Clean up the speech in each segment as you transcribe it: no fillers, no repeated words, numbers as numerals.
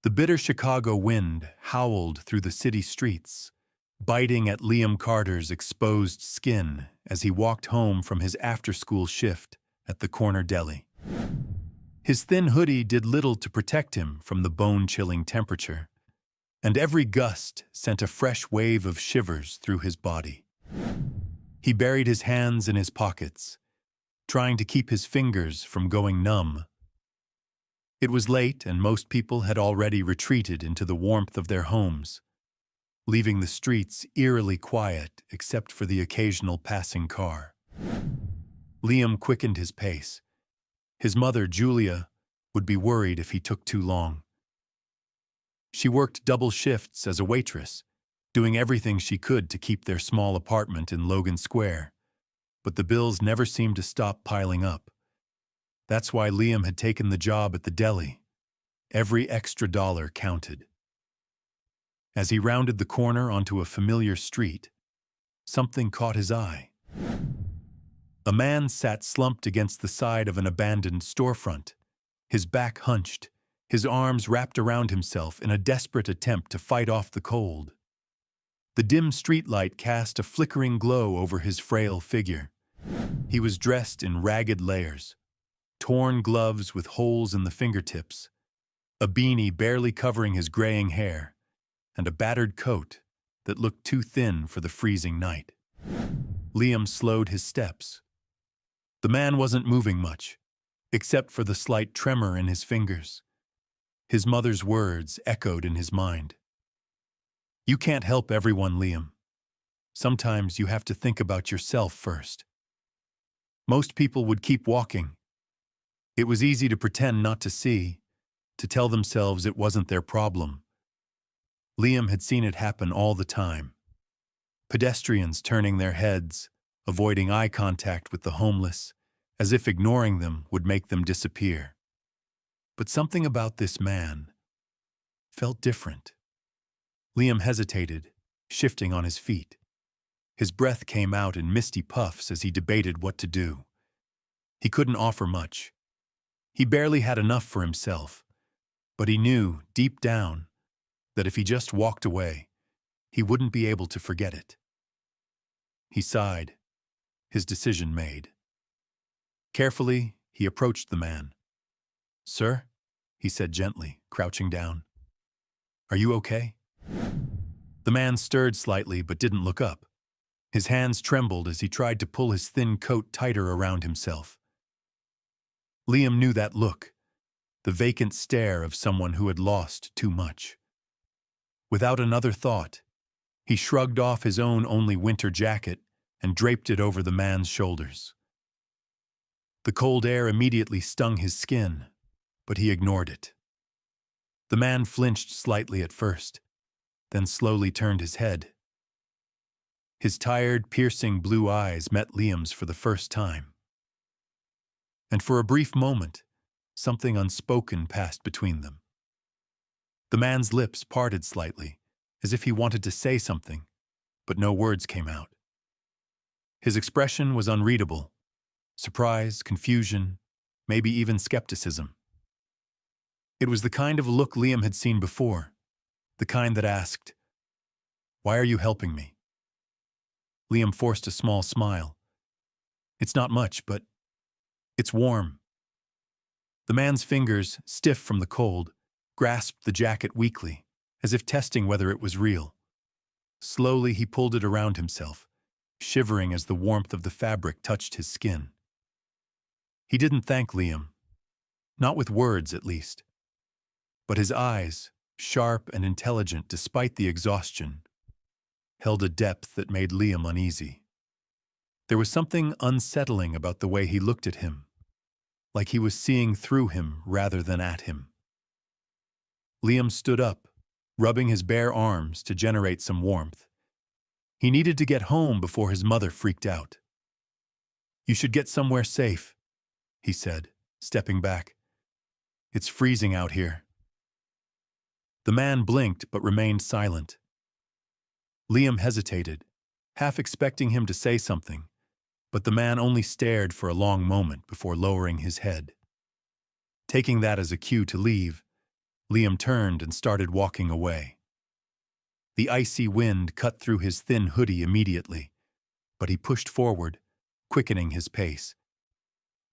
The bitter Chicago wind howled through the city streets, biting at Liam Carter's exposed skin as he walked home from his after-school shift at the corner deli. His thin hoodie did little to protect him from the bone-chilling temperature, and every gust sent a fresh wave of shivers through his body. He buried his hands in his pockets, trying to keep his fingers from going numb. It was late, and most people had already retreated into the warmth of their homes, leaving the streets eerily quiet except for the occasional passing car. Liam quickened his pace. His mother, Julia, would be worried if he took too long. She worked double shifts as a waitress, doing everything she could to keep their small apartment in Logan Square, but the bills never seemed to stop piling up. That's why Liam had taken the job at the deli. Every extra dollar counted. As he rounded the corner onto a familiar street, something caught his eye. A man sat slumped against the side of an abandoned storefront, his back hunched, his arms wrapped around himself in a desperate attempt to fight off the cold. The dim streetlight cast a flickering glow over his frail figure. He was dressed in ragged layers, torn gloves with holes in the fingertips, a beanie barely covering his graying hair, and a battered coat that looked too thin for the freezing night. Liam slowed his steps. The man wasn't moving much, except for the slight tremor in his fingers. His mother's words echoed in his mind. "You can't help everyone, Liam. Sometimes you have to think about yourself first." Most people would keep walking. It was easy to pretend not to see, to tell themselves it wasn't their problem. Liam had seen it happen all the time. Pedestrians turning their heads, avoiding eye contact with the homeless, as if ignoring them would make them disappear. But something about this man felt different. Liam hesitated, shifting on his feet. His breath came out in misty puffs as he debated what to do. He couldn't offer much. He barely had enough for himself, but he knew, deep down, that if he just walked away, he wouldn't be able to forget it. He sighed, his decision made. Carefully, he approached the man. "Sir?" he said gently, crouching down. "Are you okay?" The man stirred slightly but didn't look up. His hands trembled as he tried to pull his thin coat tighter around himself. Liam knew that look, the vacant stare of someone who had lost too much. Without another thought, he shrugged off his own only winter jacket and draped it over the man's shoulders. The cold air immediately stung his skin, but he ignored it. The man flinched slightly at first, then slowly turned his head. His tired, piercing blue eyes met Liam's for the first time. And for a brief moment, something unspoken passed between them. The man's lips parted slightly, as if he wanted to say something, but no words came out. His expression was unreadable. Surprise, confusion, maybe even skepticism. It was the kind of look Liam had seen before, the kind that asked, "Why are you helping me?" Liam forced a small smile. "It's not much, but it's warm." The man's fingers, stiff from the cold, grasped the jacket weakly, as if testing whether it was real. Slowly he pulled it around himself, shivering as the warmth of the fabric touched his skin. He didn't thank Liam, not with words at least. But his eyes, sharp and intelligent despite the exhaustion, held a depth that made Liam uneasy. There was something unsettling about the way he looked at him, like he was seeing through him rather than at him. Liam stood up, rubbing his bare arms to generate some warmth. He needed to get home before his mother freaked out. "You should get somewhere safe," he said, stepping back. "It's freezing out here." The man blinked but remained silent. Liam hesitated, half expecting him to say something, but the man only stared for a long moment before lowering his head. Taking that as a cue to leave, Liam turned and started walking away. The icy wind cut through his thin hoodie immediately, but he pushed forward, quickening his pace.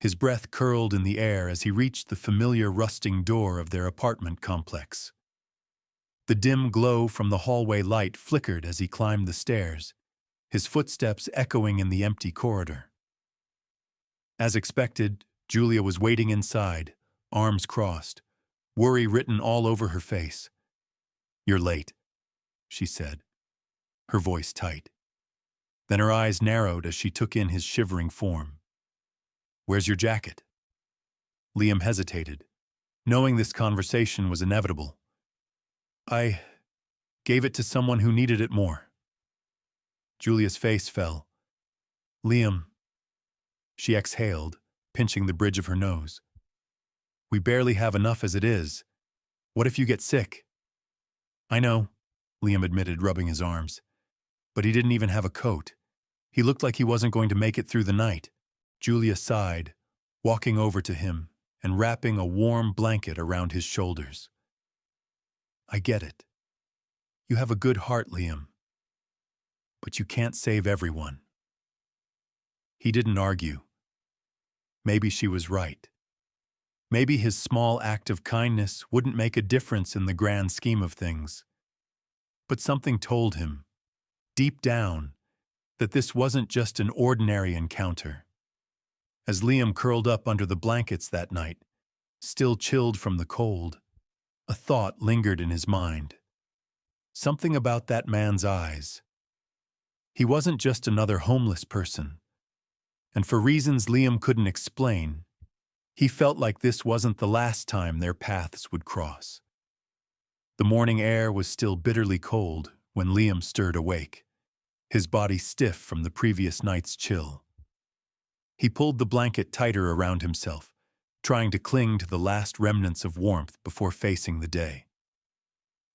His breath curled in the air as he reached the familiar rusting door of their apartment complex. The dim glow from the hallway light flickered as he climbed the stairs, his footsteps echoing in the empty corridor. As expected, Julia was waiting inside, arms crossed, worry written all over her face. "You're late," she said, her voice tight. Then her eyes narrowed as she took in his shivering form. "Where's your jacket?" Liam hesitated, knowing this conversation was inevitable. "I gave it to someone who needed it more." Julia's face fell. "Liam," she exhaled, pinching the bridge of her nose. "We barely have enough as it is. What if you get sick?" "I know," Liam admitted, rubbing his arms. But he didn't even have a coat. He looked like he wasn't going to make it through the night. Julia sighed, walking over to him and wrapping a warm blanket around his shoulders. "I get it. You have a good heart, Liam. But you can't save everyone." He didn't argue. Maybe she was right. Maybe his small act of kindness wouldn't make a difference in the grand scheme of things. But something told him, deep down, that this wasn't just an ordinary encounter. As Liam curled up under the blankets that night, still chilled from the cold, a thought lingered in his mind. Something about that man's eyes. He wasn't just another homeless person. And for reasons Liam couldn't explain, he felt like this wasn't the last time their paths would cross. The morning air was still bitterly cold when Liam stirred awake, his body stiff from the previous night's chill. He pulled the blanket tighter around himself, trying to cling to the last remnants of warmth before facing the day.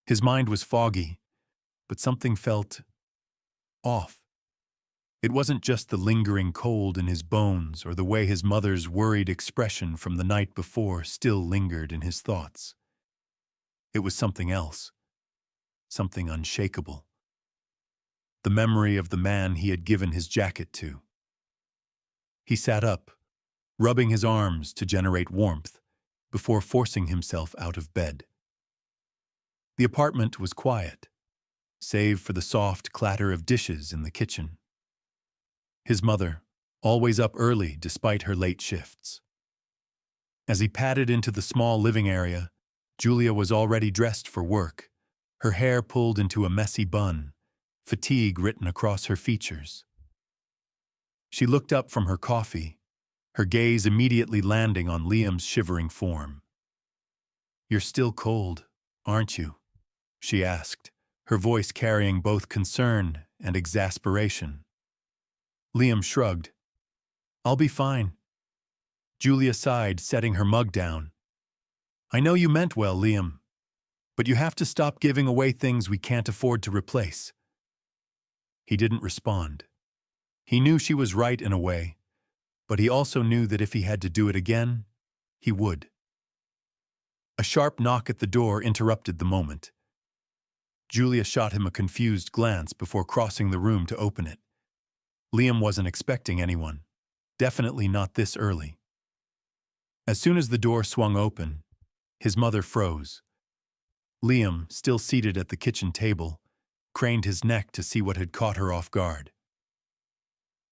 His mind was foggy, but something felt off. It wasn't just the lingering cold in his bones or the way his mother's worried expression from the night before still lingered in his thoughts. It was something else, something unshakable. The memory of the man he had given his jacket to. He sat up, rubbing his arms to generate warmth, before forcing himself out of bed. The apartment was quiet, save for the soft clatter of dishes in the kitchen. His mother, always up early despite her late shifts. As he padded into the small living area, Julia was already dressed for work, her hair pulled into a messy bun, fatigue written across her features. She looked up from her coffee, her gaze immediately landing on Liam's shivering form. "You're still cold, aren't you?" she asked, her voice carrying both concern and exasperation. Liam shrugged. "I'll be fine." Julia sighed, setting her mug down. "I know you meant well, Liam, but you have to stop giving away things we can't afford to replace." He didn't respond. He knew she was right in a way, but he also knew that if he had to do it again, he would. A sharp knock at the door interrupted the moment. Julia shot him a confused glance before crossing the room to open it. Liam wasn't expecting anyone, definitely not this early. As soon as the door swung open, his mother froze. Liam, still seated at the kitchen table, craned his neck to see what had caught her off guard.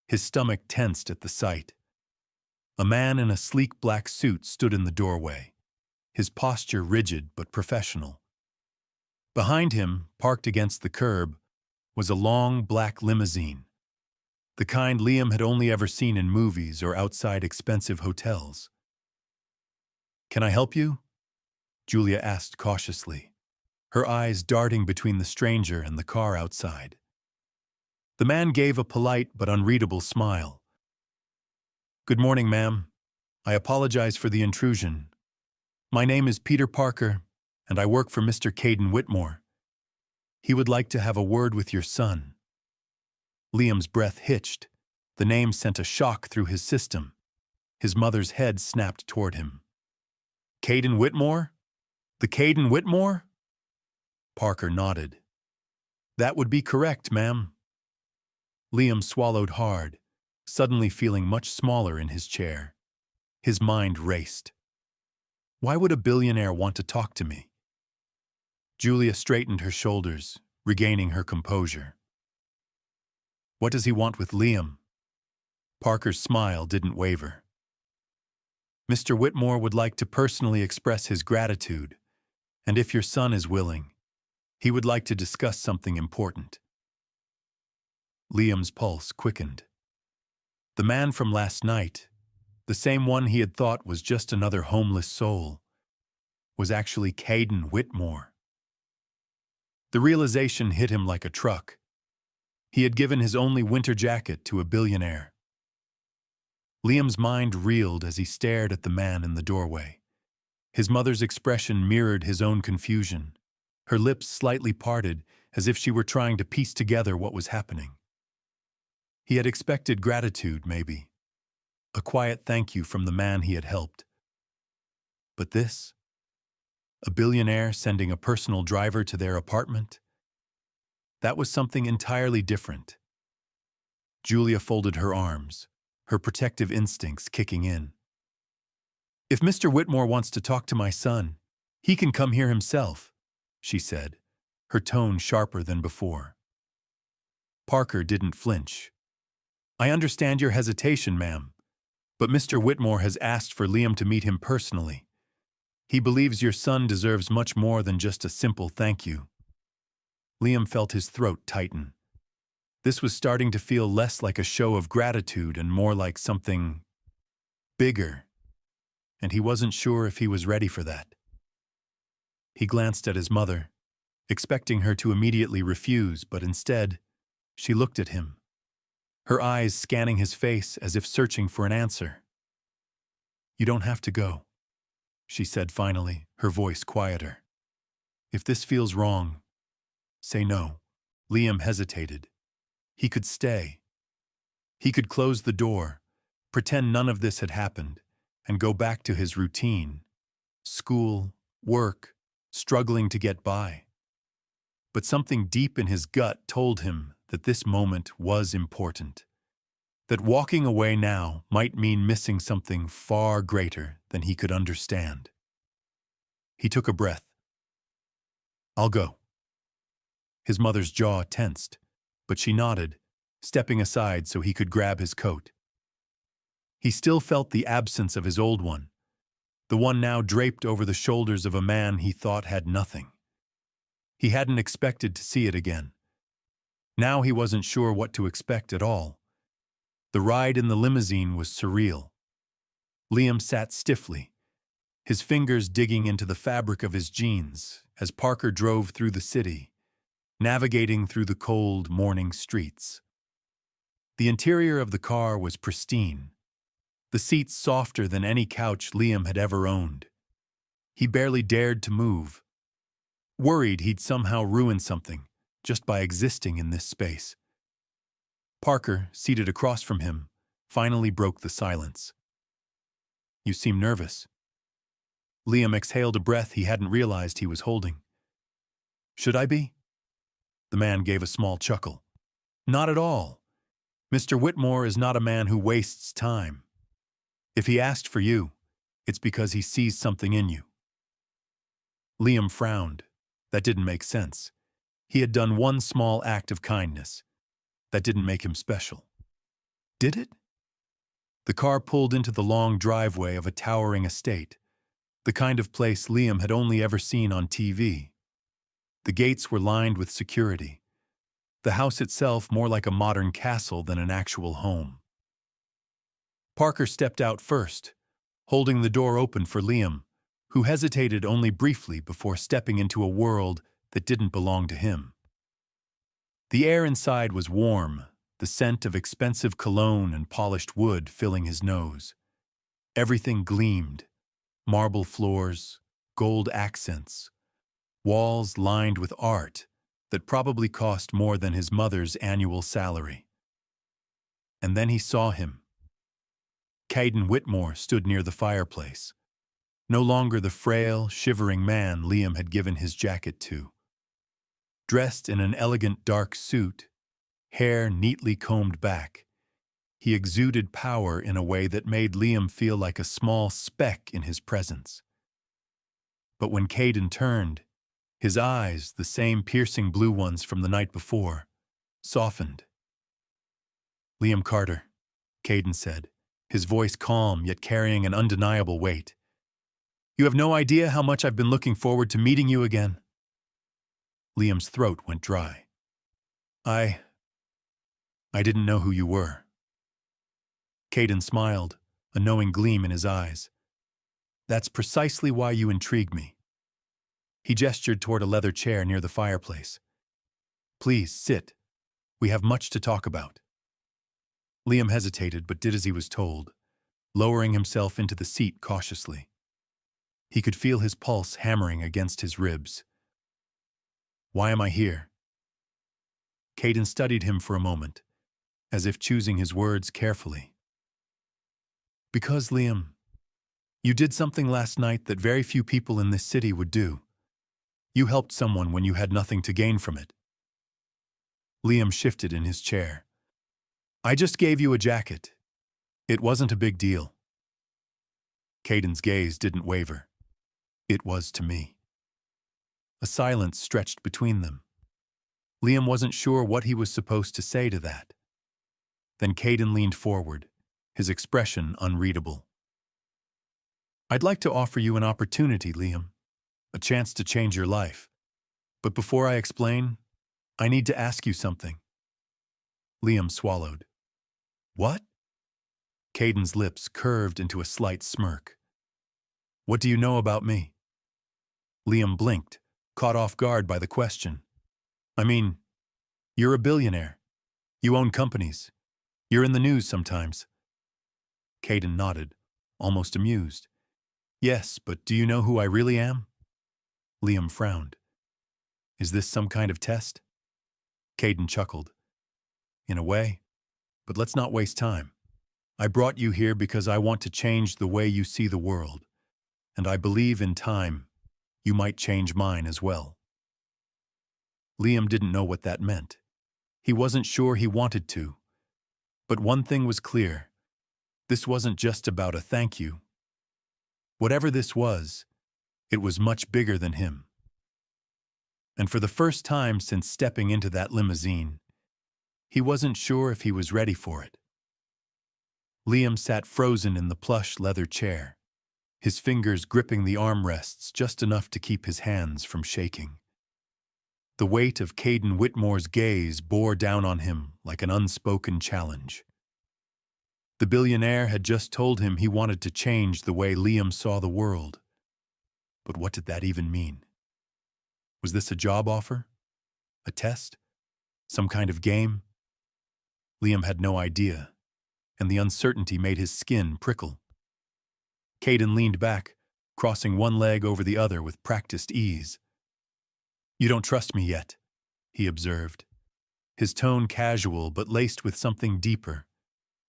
His stomach tensed at the sight. A man in a sleek black suit stood in the doorway, his posture rigid but professional. Behind him, parked against the curb, was a long black limousine, the kind Liam had only ever seen in movies or outside expensive hotels. "Can I help you?" Julia asked cautiously, her eyes darting between the stranger and the car outside. The man gave a polite but unreadable smile. "Good morning, ma'am. I apologize for the intrusion. My name is Peter Parker, and I work for Mr. Caden Whitmore. He would like to have a word with your son." Liam's breath hitched. The name sent a shock through his system. His mother's head snapped toward him. "Caden Whitmore? The Caden Whitmore? Parker nodded. That would be correct, ma'am. Liam swallowed hard, suddenly feeling much smaller in his chair. His mind raced. Why would a billionaire want to talk to me? Julia straightened her shoulders, regaining her composure. What does he want with Liam? Parker's smile didn't waver. Mr. Whitmore would like to personally express his gratitude, and if your son is willing, he would like to discuss something important. Liam's pulse quickened. The man from last night, the same one he had thought was just another homeless soul, was actually Caden Whitmore. The realization hit him like a truck. He had given his only winter jacket to a billionaire. Liam's mind reeled as he stared at the man in the doorway. His mother's expression mirrored his own confusion, her lips slightly parted as if she were trying to piece together what was happening. He had expected gratitude, maybe. A quiet thank you from the man he had helped. But this? A billionaire sending a personal driver to their apartment? That was something entirely different. Julia folded her arms, her protective instincts kicking in. If Mr. Whitmore wants to talk to my son, he can come here himself, she said, her tone sharper than before. Parker didn't flinch. I understand your hesitation, ma'am, but Mr. Whitmore has asked for Liam to meet him personally. He believes your son deserves much more than just a simple thank you. Liam felt his throat tighten. This was starting to feel less like a show of gratitude and more like something bigger, and he wasn't sure if he was ready for that. He glanced at his mother, expecting her to immediately refuse, but instead, she looked at him, her eyes scanning his face as if searching for an answer. You don't have to go, she said finally, her voice quieter. If this feels wrong, say no. Liam hesitated. He could stay. He could close the door, pretend none of this had happened, and go back to his routine. School, work, struggling to get by. But something deep in his gut told him that this moment was important. That walking away now might mean missing something far greater than he could understand. He took a breath. I'll go. His mother's jaw tensed, but she nodded, stepping aside so he could grab his coat. He still felt the absence of his old one, the one now draped over the shoulders of a man he thought had nothing. He hadn't expected to see it again. Now he wasn't sure what to expect at all. The ride in the limousine was surreal. Liam sat stiffly, his fingers digging into the fabric of his jeans as Parker drove through the city, navigating through the cold morning streets. The interior of the car was pristine, the seats softer than any couch Liam had ever owned. He barely dared to move, worried he'd somehow ruin something just by existing in this space. Parker, seated across from him, finally broke the silence. You seem nervous. Liam exhaled a breath he hadn't realized he was holding. Should I be? The man gave a small chuckle. Not at all. Mr. Whitmore is not a man who wastes time. If he asked for you, it's because he sees something in you. Liam frowned. That didn't make sense. He had done one small act of kindness. That didn't make him special. Did it? The car pulled into the long driveway of a towering estate, the kind of place Liam had only ever seen on TV. The gates were lined with security, the house itself more like a modern castle than an actual home. Parker stepped out first, holding the door open for Liam, who hesitated only briefly before stepping into a world that didn't belong to him. The air inside was warm, the scent of expensive cologne and polished wood filling his nose. Everything gleamed, marble floors, gold accents, walls lined with art that probably cost more than his mother's annual salary. And then he saw him. Caden Whitmore stood near the fireplace, no longer the frail, shivering man Liam had given his jacket to. Dressed in an elegant dark suit, hair neatly combed back, he exuded power in a way that made Liam feel like a small speck in his presence. But when Caden turned, his eyes, the same piercing blue ones from the night before, softened. "Liam Carter," Caden said, his voice calm yet carrying an undeniable weight. "You have no idea how much I've been looking forward to meeting you again." Liam's throat went dry. I didn't know who you were." Caden smiled, a knowing gleam in his eyes. "That's precisely why you intrigue me." He gestured toward a leather chair near the fireplace. "Please, sit. We have much to talk about." Liam hesitated but did as he was told, lowering himself into the seat cautiously. He could feel his pulse hammering against his ribs. "Why am I here?" Caden studied him for a moment, as if choosing his words carefully. "Because, Liam, you did something last night that very few people in this city would do. You helped someone when you had nothing to gain from it." Liam shifted in his chair. "I just gave you a jacket. It wasn't a big deal." Caden's gaze didn't waver. "It was to me." A silence stretched between them. Liam wasn't sure what he was supposed to say to that. Then Caden leaned forward, his expression unreadable. "I'd like to offer you an opportunity, Liam, a chance to change your life. But before I explain, I need to ask you something." Liam swallowed. "What?" Caden's lips curved into a slight smirk. "What do you know about me?" Liam blinked, caught off guard by the question. "I mean, you're a billionaire. You own companies. You're in the news sometimes." Caden nodded, almost amused. "Yes, but do you know who I really am?" Liam frowned. "Is this some kind of test?" Caden chuckled. "In a way, but let's not waste time. I brought you here because I want to change the way you see the world, and I believe in time you might change mine as well." Liam didn't know what that meant. He wasn't sure he wanted to. But one thing was clear. This wasn't just about a thank you. Whatever this was, it was much bigger than him. And for the first time since stepping into that limousine, he wasn't sure if he was ready for it. Liam sat frozen in the plush leather chair, his fingers gripping the armrests just enough to keep his hands from shaking. The weight of Caden Whitmore's gaze bore down on him like an unspoken challenge. The billionaire had just told him he wanted to change the way Liam saw the world. But what did that even mean? Was this a job offer? A test? Some kind of game? Liam had no idea, and the uncertainty made his skin prickle. Caden leaned back, crossing one leg over the other with practiced ease. "You don't trust me yet," he observed, his tone casual but laced with something deeper,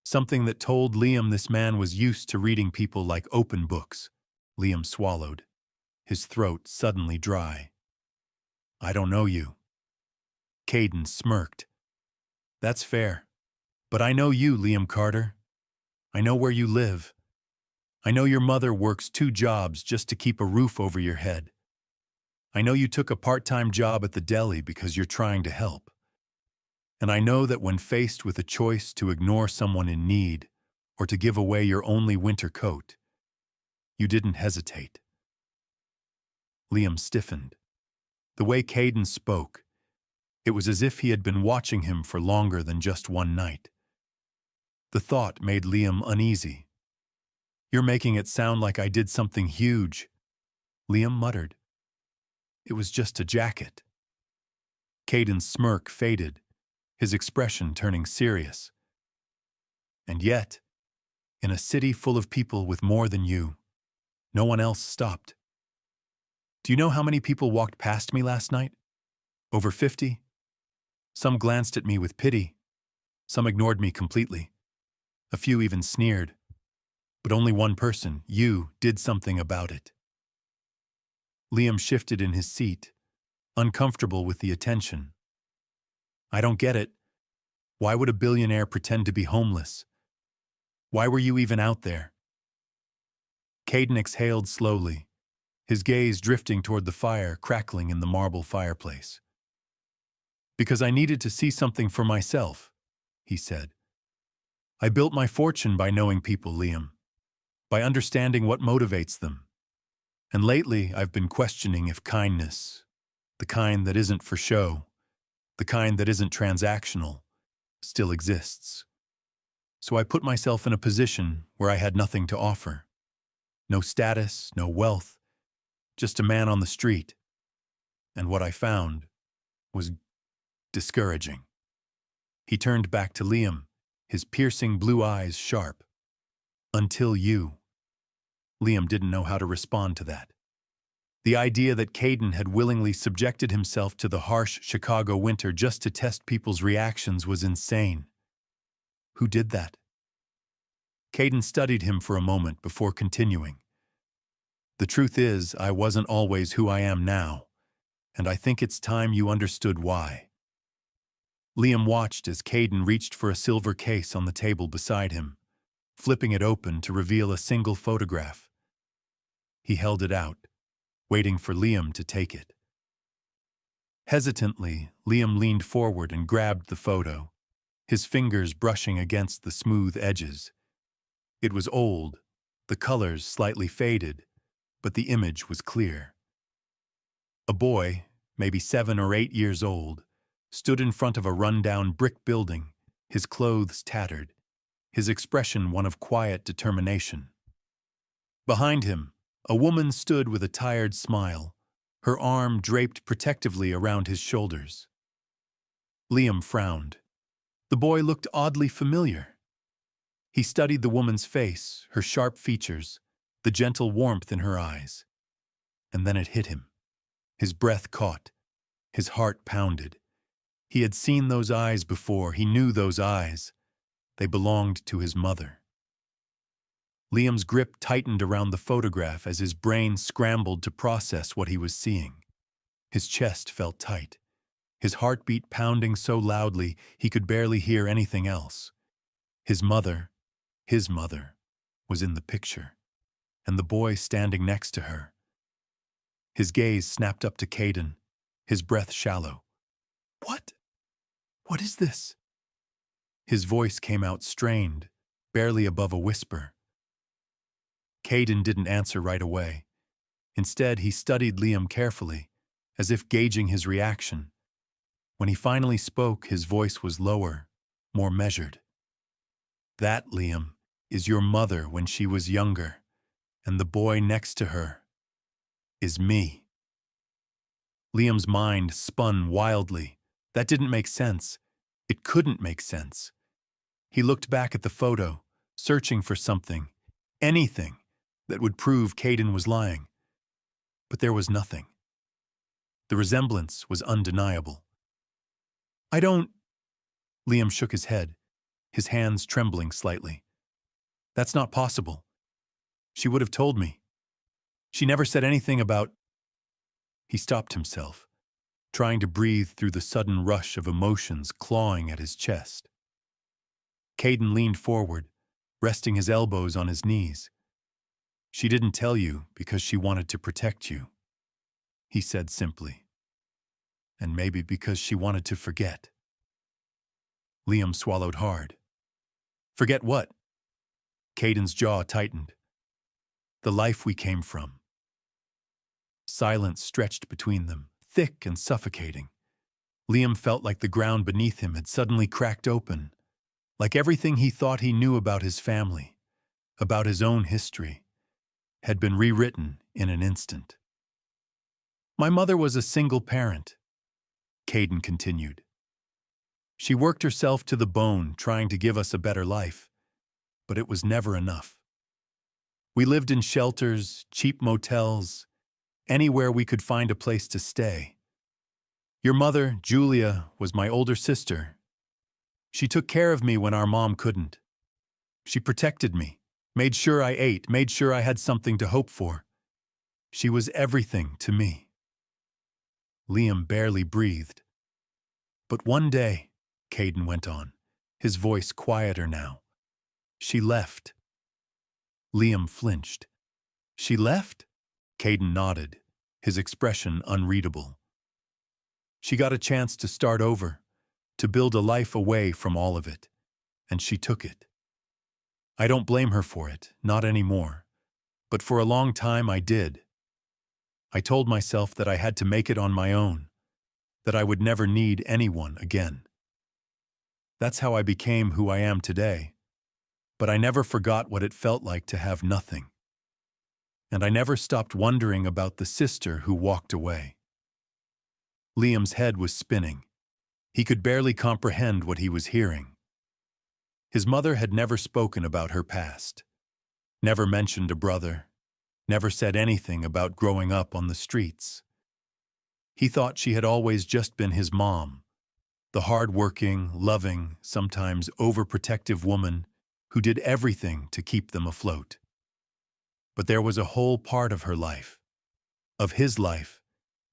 something that told Liam this man was used to reading people like open books. Liam swallowed, his throat suddenly dry. "I don't know you." Caden smirked. "That's fair. But I know you, Liam Carter. I know where you live. I know your mother works 2 jobs just to keep a roof over your head. I know you took a part-time job at the deli because you're trying to help. And I know that when faced with a choice to ignore someone in need or to give away your only winter coat, you didn't hesitate." Liam stiffened. The way Caden spoke, it was as if he had been watching him for longer than just one night. The thought made Liam uneasy. "You're making it sound like I did something huge," Liam muttered. "It was just a jacket." Caden's smirk faded, his expression turning serious. "And yet, in a city full of people with more than you, no one else stopped. Do you know how many people walked past me last night? Over 50? Some glanced at me with pity. Some ignored me completely. A few even sneered. But only one person, you, did something about it. Liam shifted in his seat, uncomfortable with the attention. I don't get it. Why would a billionaire pretend to be homeless? Why were you even out there? Caden exhaled slowly, his gaze drifting toward the fire crackling in the marble fireplace. Because I needed to see something for myself, he said. I built my fortune by knowing people, Liam, by understanding what motivates them. And lately, I've been questioning if kindness, the kind that isn't for show, the kind that isn't transactional, still exists. So I put myself in a position where I had nothing to offer. No status, no wealth, just a man on the street. And what I found was discouraging. He turned back to Liam, his piercing blue eyes sharp. Until you. Liam didn't know how to respond to that. The idea that Caden had willingly subjected himself to the harsh Chicago winter just to test people's reactions was insane. Who did that? Caden studied him for a moment before continuing. The truth is, I wasn't always who I am now, and I think it's time you understood why. Liam watched as Caden reached for a silver case on the table beside him, flipping it open to reveal a single photograph. He held it out, waiting for Liam to take it. Hesitantly, Liam leaned forward and grabbed the photo, his fingers brushing against the smooth edges. It was old, the colors slightly faded, but the image was clear. A boy, maybe 7 or 8 years old, stood in front of a run-down brick building, his clothes tattered, his expression one of quiet determination. Behind him, a woman stood with a tired smile, her arm draped protectively around his shoulders. Liam frowned. The boy looked oddly familiar. He studied the woman's face, her sharp features, the gentle warmth in her eyes. And then it hit him. His breath caught. His heart pounded. He had seen those eyes before. He knew those eyes. They belonged to his mother. Liam's grip tightened around the photograph as his brain scrambled to process what he was seeing. His chest felt tight, his heartbeat pounding so loudly he could barely hear anything else. His mother, was in the picture, and the boy standing next to her. His gaze snapped up to Caden, his breath shallow. What? What is this? His voice came out strained, barely above a whisper. Caden didn't answer right away. Instead, he studied Liam carefully, as if gauging his reaction. When he finally spoke, his voice was lower, more measured. That, Liam, is your mother when she was younger, and the boy next to her is me. Liam's mind spun wildly. That didn't make sense. It couldn't make sense. He looked back at the photo, searching for something, anything, that would prove Caden was lying. But there was nothing. The resemblance was undeniable. I don't... Liam shook his head, his hands trembling slightly. That's not possible. She would have told me. She never said anything about... He stopped himself, trying to breathe through the sudden rush of emotions clawing at his chest. Caden leaned forward, resting his elbows on his knees. She didn't tell you because she wanted to protect you, he said simply. And maybe because she wanted to forget. Liam swallowed hard. Forget what? Caden's jaw tightened. The life we came from. Silence stretched between them, thick and suffocating. Liam felt like the ground beneath him had suddenly cracked open, like everything he thought he knew about his family, about his own history, had been rewritten in an instant. My mother was a single parent, Caden continued. She worked herself to the bone trying to give us a better life, but it was never enough. We lived in shelters, cheap motels, anywhere we could find a place to stay. Your mother, Julia, was my older sister. She took care of me when our mom couldn't. She protected me, made sure I ate, made sure I had something to hope for. She was everything to me. Liam barely breathed. But one day, Caden went on, his voice quieter now, she left. Liam flinched. She left? Caden nodded, his expression unreadable. She got a chance to start over, to build a life away from all of it, and she took it. I don't blame her for it, not anymore, but for a long time I did. I told myself that I had to make it on my own, that I would never need anyone again. That's how I became who I am today, but I never forgot what it felt like to have nothing. And I never stopped wondering about the sister who walked away. Liam's head was spinning. He could barely comprehend what he was hearing. His mother had never spoken about her past, never mentioned a brother, never said anything about growing up on the streets. He thought she had always just been his mom, the hard-working, loving, sometimes overprotective woman who did everything to keep them afloat. But there was a whole part of her life, of his life,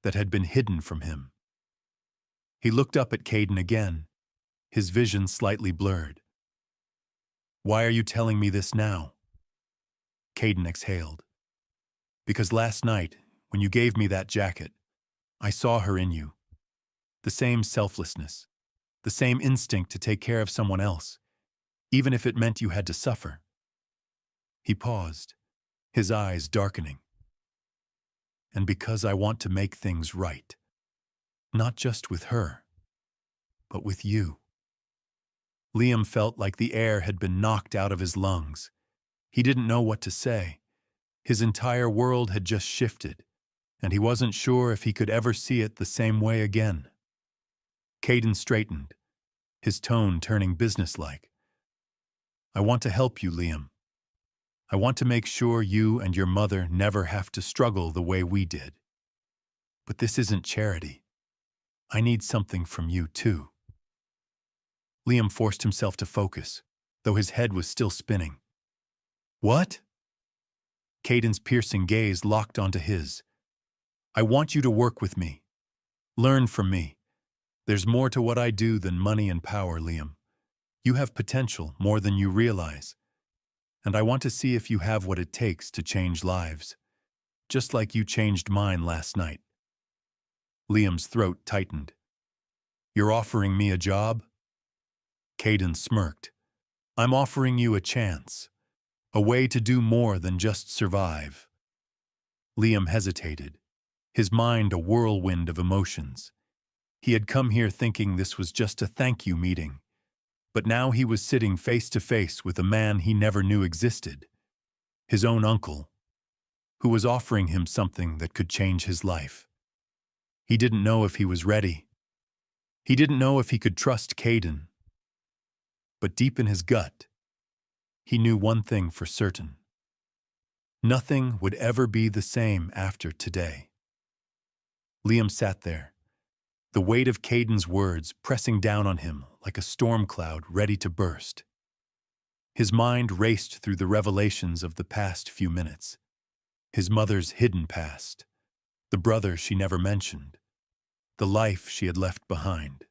that had been hidden from him. He looked up at Caden again, his vision slightly blurred. "Why are you telling me this now?" Caden exhaled. "Because last night, when you gave me that jacket, I saw her in you. The same selflessness, the same instinct to take care of someone else, even if it meant you had to suffer." He paused, his eyes darkening. "And because I want to make things right, not just with her, but with you." Liam felt like the air had been knocked out of his lungs. He didn't know what to say. His entire world had just shifted, and he wasn't sure if he could ever see it the same way again. Caden straightened, his tone turning businesslike. "I want to help you, Liam. I want to make sure you and your mother never have to struggle the way we did. But this isn't charity. I need something from you, too." Liam forced himself to focus, though his head was still spinning. "What?" Caden's piercing gaze locked onto his. "I want you to work with me. Learn from me. There's more to what I do than money and power, Liam. You have potential more than you realize. And I want to see if you have what it takes to change lives, just like you changed mine last night." Liam's throat tightened. "You're offering me a job?" Caden smirked. "I'm offering you a chance, a way to do more than just survive." Liam hesitated, his mind a whirlwind of emotions. He had come here thinking this was just a thank you meeting, but now he was sitting face to face with a man he never knew existed, his own uncle, who was offering him something that could change his life. He didn't know if he was ready. He didn't know if he could trust Caden. But deep in his gut, he knew one thing for certain. Nothing would ever be the same after today. Liam sat there, the weight of Caden's words pressing down on him like a storm cloud ready to burst. His mind raced through the revelations of the past few minutes. His mother's hidden past, the brother she never mentioned, the life she had left behind.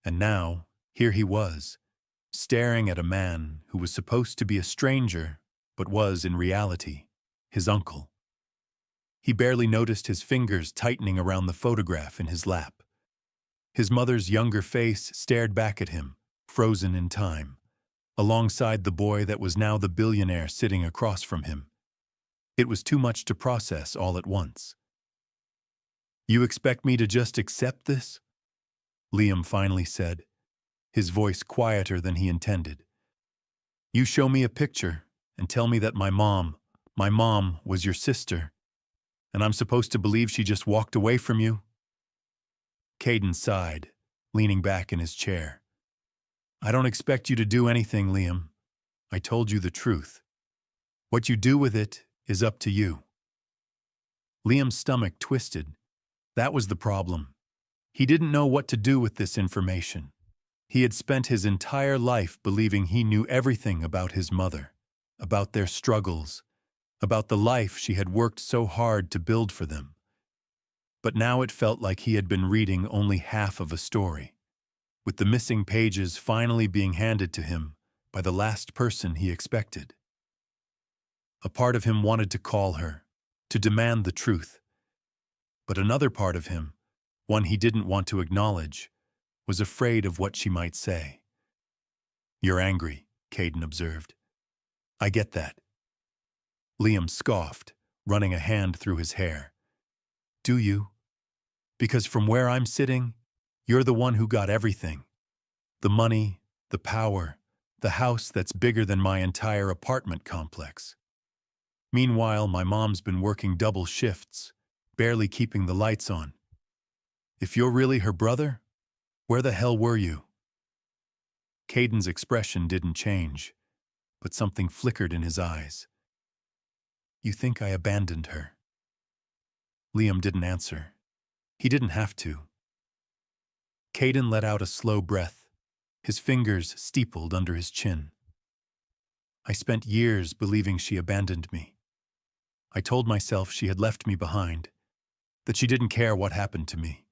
And now, here he was, staring at a man who was supposed to be a stranger, but was, in reality, his uncle. He barely noticed his fingers tightening around the photograph in his lap. His mother's younger face stared back at him, frozen in time, alongside the boy that was now the billionaire sitting across from him. It was too much to process all at once. "You expect me to just accept this?" Liam finally said, his voice quieter than he intended. "You show me a picture and tell me that my mom was your sister, and I'm supposed to believe she just walked away from you?" Caden sighed, leaning back in his chair. "I don't expect you to do anything, Liam. I told you the truth. What you do with it is up to you." Liam's stomach twisted. That was the problem. He didn't know what to do with this information. He had spent his entire life believing he knew everything about his mother. about their struggles, about the life she had worked so hard to build for them. But now it felt like he had been reading only half of a story, with the missing pages finally being handed to him by the last person he expected. A part of him wanted to call her, to demand the truth. But another part of him, one he didn't want to acknowledge, was afraid of what she might say. "You're angry," Caden observed. "I get that." Liam scoffed, running a hand through his hair. "Do you? Because from where I'm sitting, you're the one who got everything. The money, the power, the house that's bigger than my entire apartment complex. Meanwhile, my mom's been working double shifts, barely keeping the lights on. If you're really her brother, where the hell were you?" Caden's expression didn't change, but something flickered in his eyes. "You think I abandoned her?" Liam didn't answer. He didn't have to. Caden let out a slow breath, his fingers steepled under his chin. "I spent years believing she abandoned me. I told myself she had left me behind, that she didn't care what happened to me.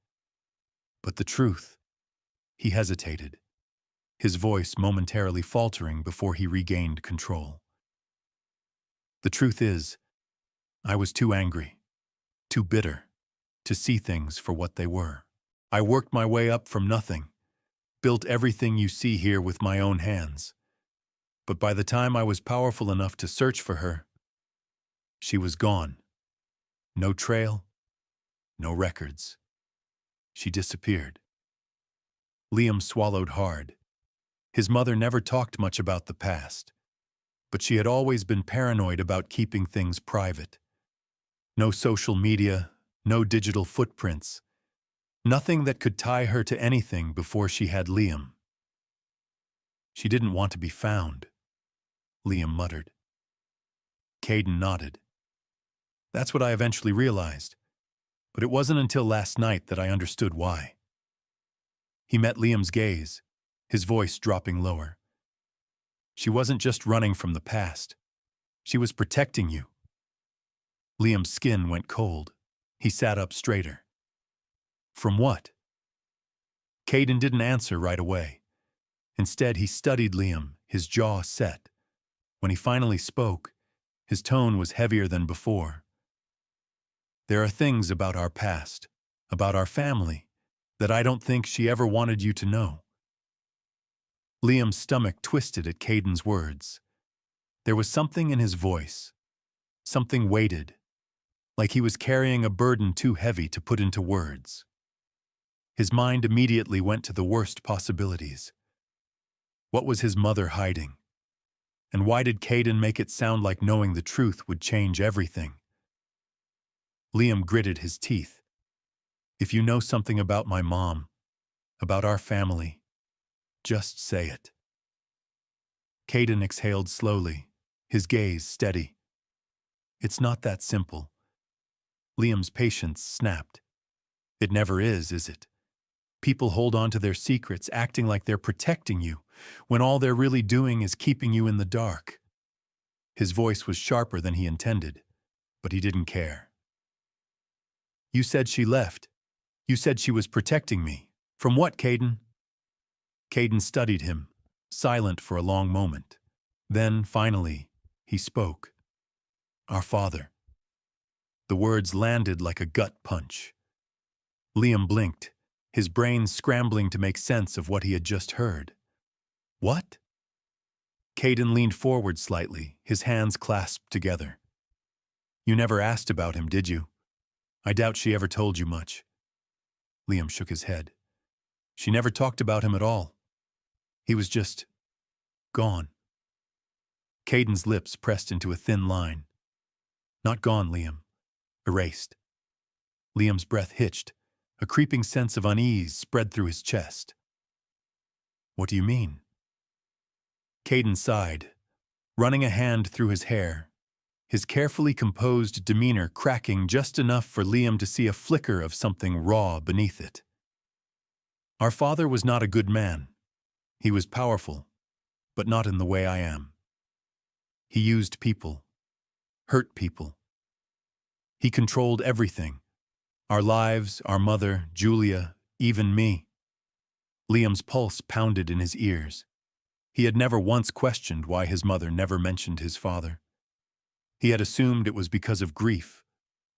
But the truth..." He hesitated, his voice momentarily faltering before he regained control. "The truth is, I was too angry, too bitter, to see things for what they were. I worked my way up from nothing, built everything you see here with my own hands. But by the time I was powerful enough to search for her, she was gone. No trail, no records. She disappeared." Liam swallowed hard. His mother never talked much about the past, but she had always been paranoid about keeping things private. No social media, no digital footprints. Nothing that could tie her to anything before she had Liam. "She didn't want to be found," Liam muttered. Caden nodded. "That's what I eventually realized, but it wasn't until last night that I understood why." He met Liam's gaze, his voice dropping lower. "She wasn't just running from the past. She was protecting you." Liam's skin went cold. He sat up straighter. "From what?" Caden didn't answer right away. Instead, he studied Liam, his jaw set. When he finally spoke, his tone was heavier than before. "There are things about our past, about our family, that I don't think she ever wanted you to know." Liam's stomach twisted at Caden's words. There was something in his voice, something weighted, like he was carrying a burden too heavy to put into words. His mind immediately went to the worst possibilities. What was his mother hiding? And why did Caden make it sound like knowing the truth would change everything? Liam gritted his teeth. "If you know something about my mom, about our family, just say it." Caden exhaled slowly, his gaze steady. "It's not that simple." Liam's patience snapped. "It never is it? People hold on to their secrets, acting like they're protecting you, when all they're really doing is keeping you in the dark." His voice was sharper than he intended, but he didn't care. "You said she left. You said she was protecting me. From what, Caden?" Caden studied him, silent for a long moment. Then, finally, he spoke. "Our father." The words landed like a gut punch. Liam blinked, his brain scrambling to make sense of what he had just heard. "What?" Caden leaned forward slightly, his hands clasped together. "You never asked about him, did you? I doubt she ever told you much." Liam shook his head. "She never talked about him at all. He was just gone." Caden's lips pressed into a thin line. "Not gone, Liam. Erased." Liam's breath hitched. A creeping sense of unease spread through his chest. "What do you mean?" Caden sighed, running a hand through his hair, his carefully composed demeanor cracking just enough for Liam to see a flicker of something raw beneath it. "Our father was not a good man. He was powerful, but not in the way I am." He used people, hurt people. He controlled everything. Our lives, our mother, Julia, even me. Liam's pulse pounded in his ears. He had never once questioned why his mother never mentioned his father. He had assumed it was because of grief,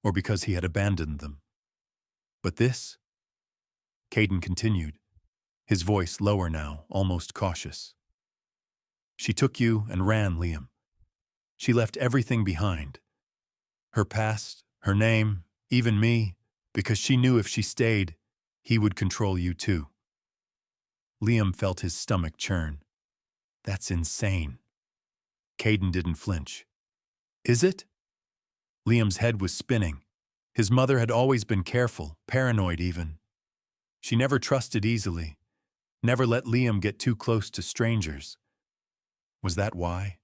or because he had abandoned them. But this? Caden continued, his voice lower now, almost cautious. She took you and ran, Liam. She left everything behind. Her past, her name, even me, because she knew if she stayed, he would control you too. Liam felt his stomach churn. That's insane. Caden didn't flinch. Is it? Liam's head was spinning. His mother had always been careful, paranoid even. She never trusted easily, never let Liam get too close to strangers. Was that why?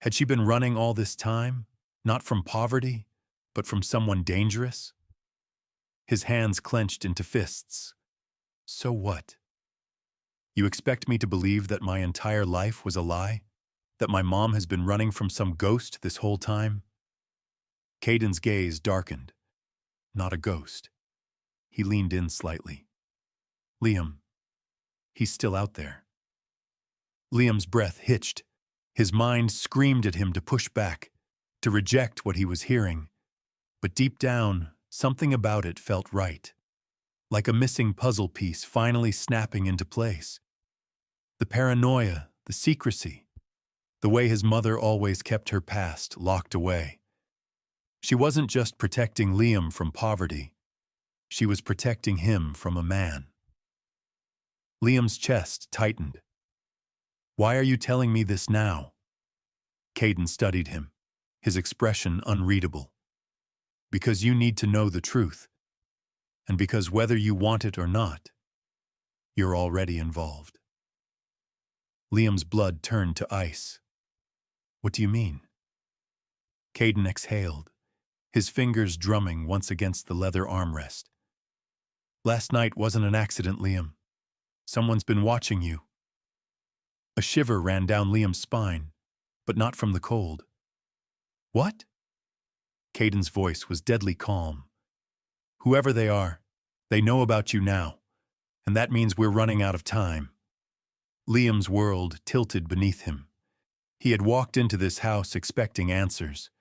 Had she been running all this time, not from poverty, but from someone dangerous? His hands clenched into fists. So what? You expect me to believe that my entire life was a lie? That my mom has been running from some ghost this whole time? Caden's gaze darkened. Not a ghost. He leaned in slightly. Liam, he's still out there. Liam's breath hitched. His mind screamed at him to push back, to reject what he was hearing. But deep down, something about it felt right. Like a missing puzzle piece finally snapping into place. The paranoia, the secrecy, the way his mother always kept her past locked away. She wasn't just protecting Liam from poverty. She was protecting him from a man. Liam's chest tightened. Why are you telling me this now? Caden studied him, his expression unreadable. Because you need to know the truth. And because whether you want it or not, you're already involved. Liam's blood turned to ice. What do you mean? Caden exhaled, his fingers drumming once against the leather armrest. Last night wasn't an accident, Liam. Someone's been watching you. A shiver ran down Liam's spine, but not from the cold. What? Caden's voice was deadly calm. Whoever they are, they know about you now, and that means we're running out of time. Liam's world tilted beneath him. He had walked into this house expecting answers,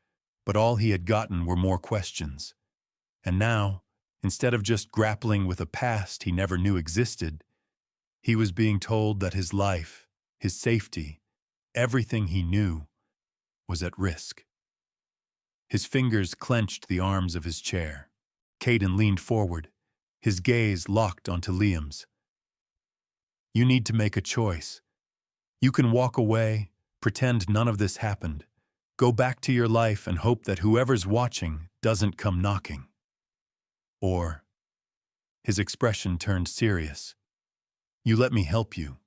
but all he had gotten were more questions. And now, instead of just grappling with a past he never knew existed, he was being told that his life, his safety, everything he knew, was at risk. His fingers clenched the arms of his chair. Caden leaned forward, his gaze locked onto Liam's. You need to make a choice. You can walk away, pretend none of this happened, go back to your life and hope that whoever's watching doesn't come knocking. Or, his expression turned serious. You let me help you.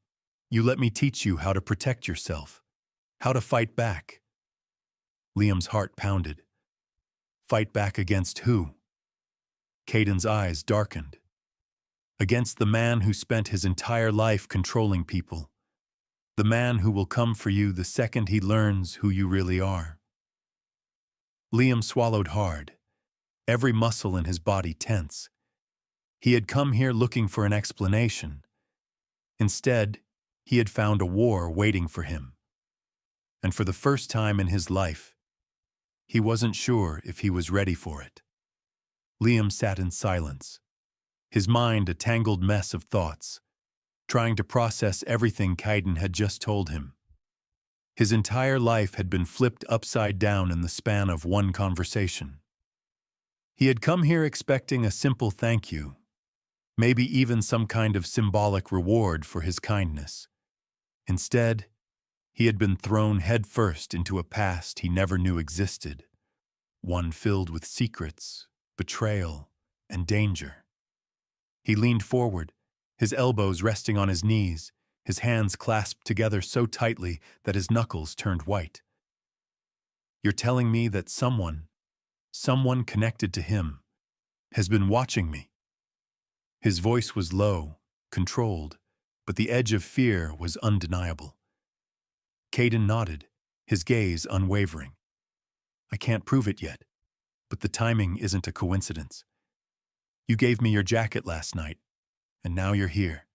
You let me teach you how to protect yourself, how to fight back. Liam's heart pounded. Fight back against who? Caden's eyes darkened. Against the man who spent his entire life controlling people. The man who will come for you the second he learns who you really are. Liam swallowed hard, every muscle in his body tense. He had come here looking for an explanation. Instead, he had found a war waiting for him. And for the first time in his life, he wasn't sure if he was ready for it. Liam sat in silence, his mind a tangled mess of thoughts, trying to process everything Caden had just told him. His entire life had been flipped upside down in the span of one conversation. He had come here expecting a simple thank you, maybe even some kind of symbolic reward for his kindness. Instead, he had been thrown headfirst into a past he never knew existed, one filled with secrets, betrayal, and danger. He leaned forward, his elbows resting on his knees, his hands clasped together so tightly that his knuckles turned white. You're telling me that someone connected to him, has been watching me? His voice was low, controlled, but the edge of fear was undeniable. Caden nodded, his gaze unwavering. I can't prove it yet, but the timing isn't a coincidence. You gave me your jacket last night, and now you're here.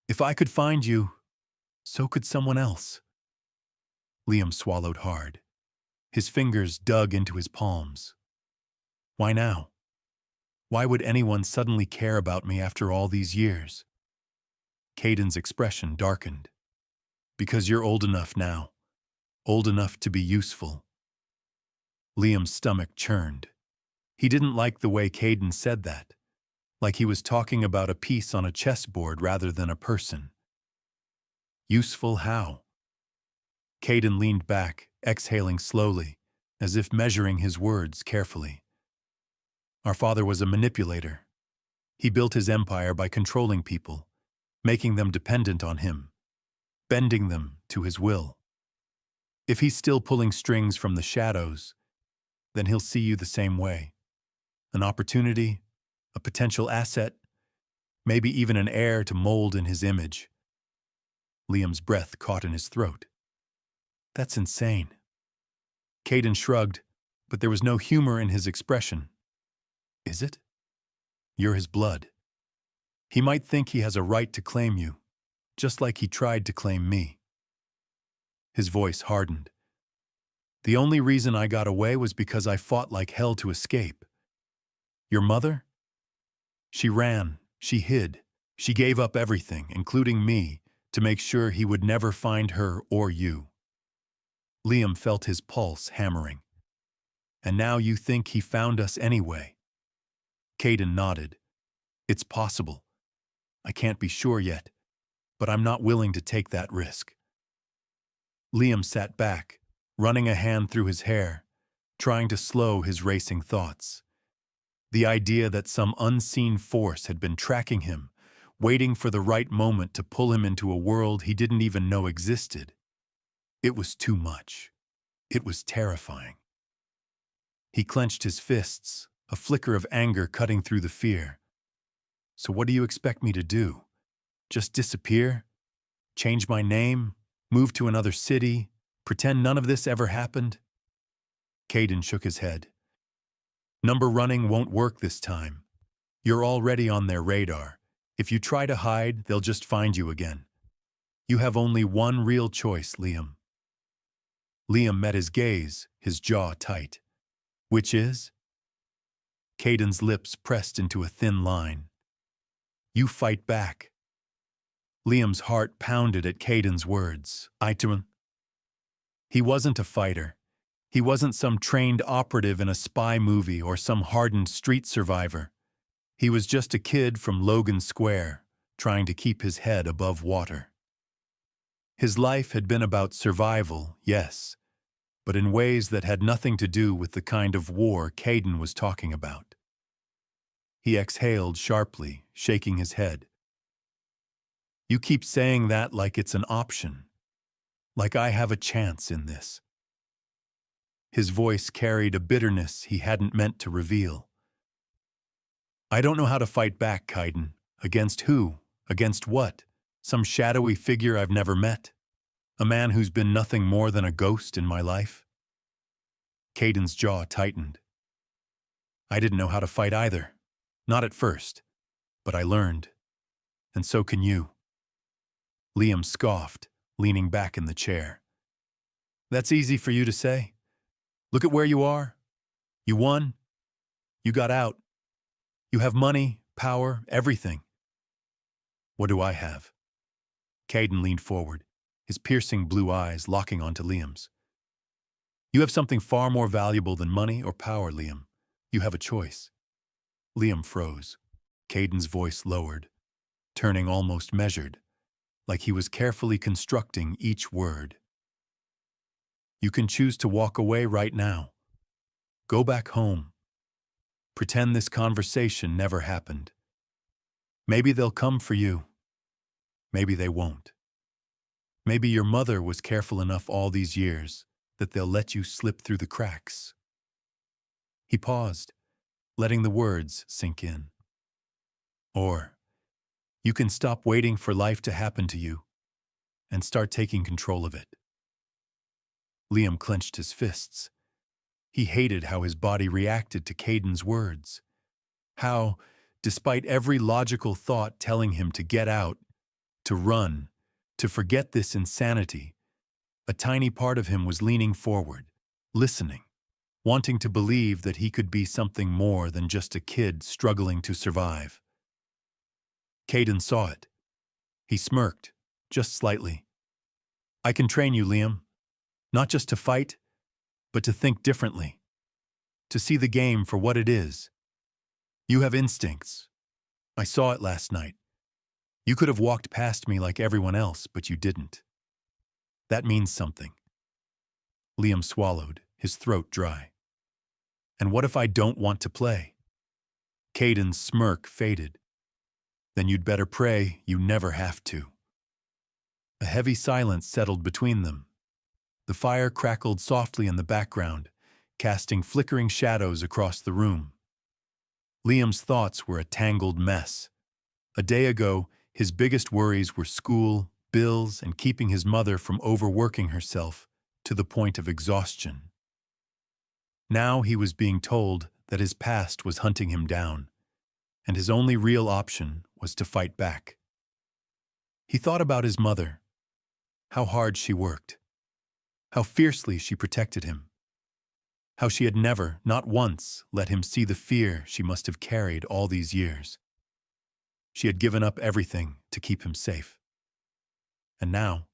If I could find you, so could someone else. Liam swallowed hard. His fingers dug into his palms. Why now? Why would anyone suddenly care about me after all these years? Caden's expression darkened. Because you're old enough now. Old enough to be useful. Liam's stomach churned. He didn't like the way Caden said that, like he was talking about a piece on a chessboard rather than a person. Useful how? Caden leaned back, exhaling slowly, as if measuring his words carefully. Our father was a manipulator. He built his empire by controlling people, making them dependent on him, bending them to his will. If he's still pulling strings from the shadows, then he'll see you the same way. An opportunity, a potential asset, maybe even an heir to mold in his image. Liam's breath caught in his throat. That's insane. Caden shrugged, but there was no humor in his expression. Is it? You're his blood. He might think he has a right to claim you, just like he tried to claim me. His voice hardened. The only reason I got away was because I fought like hell to escape. Your mother? She ran, she hid, she gave up everything, including me, to make sure he would never find her or you. Liam felt his pulse hammering. And now you think he found us anyway? Caden nodded. It's possible. I can't be sure yet, but I'm not willing to take that risk. Liam sat back, running a hand through his hair, trying to slow his racing thoughts. The idea that some unseen force had been tracking him, waiting for the right moment to pull him into a world he didn't even know existed. It was too much. It was terrifying. He clenched his fists, a flicker of anger cutting through the fear. So what do you expect me to do? Just disappear? Change my name? Move to another city? Pretend none of this ever happened? Caden shook his head. Number running won't work this time. You're already on their radar. If you try to hide, they'll just find you again. You have only one real choice, Liam. Liam met his gaze, his jaw tight. Which is? Caden's lips pressed into a thin line. You fight back. Liam's heart pounded at Caden's words. He wasn't a fighter. He wasn't some trained operative in a spy movie or some hardened street survivor. He was just a kid from Logan Square, trying to keep his head above water. His life had been about survival, yes, but in ways that had nothing to do with the kind of war Caden was talking about. He exhaled sharply, shaking his head. You keep saying that like it's an option, like I have a chance in this. His voice carried a bitterness he hadn't meant to reveal. I don't know how to fight back, Caden. Against who? Against what? Some shadowy figure I've never met? A man who's been nothing more than a ghost in my life? Caden's jaw tightened. I didn't know how to fight either. Not at first. But I learned. And so can you. Liam scoffed, leaning back in the chair. That's easy for you to say. Look at where you are. You won. You got out. You have money, power, everything. What do I have? Caden leaned forward, his piercing blue eyes locking onto Liam's. You have something far more valuable than money or power, Liam. You have a choice. Liam froze. Caden's voice lowered, turning almost measured, like he was carefully constructing each word. You can choose to walk away right now. Go back home. Pretend this conversation never happened. Maybe they'll come for you. Maybe they won't. Maybe your mother was careful enough all these years that they'll let you slip through the cracks. He paused, letting the words sink in. Or, you can stop waiting for life to happen to you and start taking control of it. Liam clenched his fists. He hated how his body reacted to Caden's words. How, despite every logical thought telling him to get out, to run, to forget this insanity, a tiny part of him was leaning forward, listening, wanting to believe that he could be something more than just a kid struggling to survive. Caden saw it. He smirked, just slightly. "I can train you, Liam. Not just to fight, but to think differently. To see the game for what it is. You have instincts. I saw it last night. You could have walked past me like everyone else, but you didn't. That means something." Liam swallowed, his throat dry. "And what if I don't want to play?" Caden's smirk faded. "Then you'd better pray you never have to." A heavy silence settled between them. The fire crackled softly in the background, casting flickering shadows across the room. Liam's thoughts were a tangled mess. A day ago, his biggest worries were school, bills, and keeping his mother from overworking herself to the point of exhaustion. Now he was being told that his past was hunting him down, and his only real option was to fight back. He thought about his mother, how hard she worked, how fiercely she protected him, how she had never, not once, let him see the fear she must have carried all these years. She had given up everything to keep him safe. And now,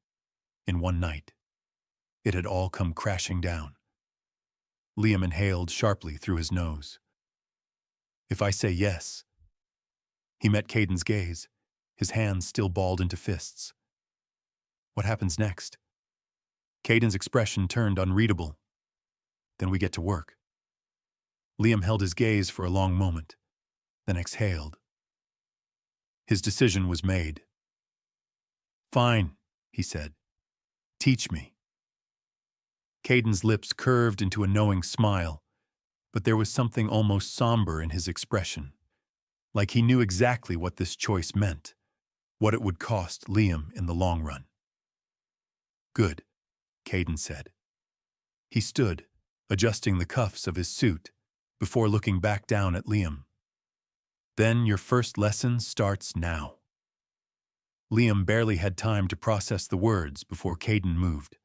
in one night, it had all come crashing down. Liam inhaled sharply through his nose. "If I say yes..." He met Caden's gaze, his hands still balled into fists. "What happens next?" Caden's expression turned unreadable. "Then we get to work." Liam held his gaze for a long moment, then exhaled. His decision was made. "Fine," he said. "Teach me." Caden's lips curved into a knowing smile, but there was something almost somber in his expression, like he knew exactly what this choice meant, what it would cost Liam in the long run. "Good," Caden said. He stood, adjusting the cuffs of his suit, before looking back down at Liam. "Then your first lesson starts now." Liam barely had time to process the words before Caden moved.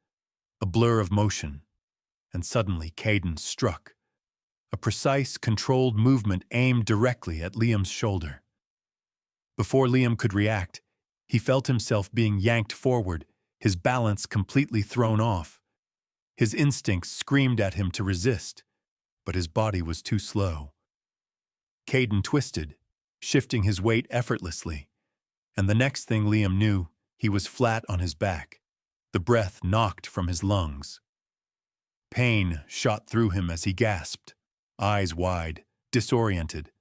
A blur of motion, and suddenly Caden struck. A precise, controlled movement aimed directly at Liam's shoulder. Before Liam could react, he felt himself being yanked forward, his balance completely thrown off. His instincts screamed at him to resist, but his body was too slow. Caden twisted, shifting his weight effortlessly, and the next thing Liam knew, he was flat on his back, the breath knocked from his lungs. Pain shot through him as he gasped, eyes wide, disoriented.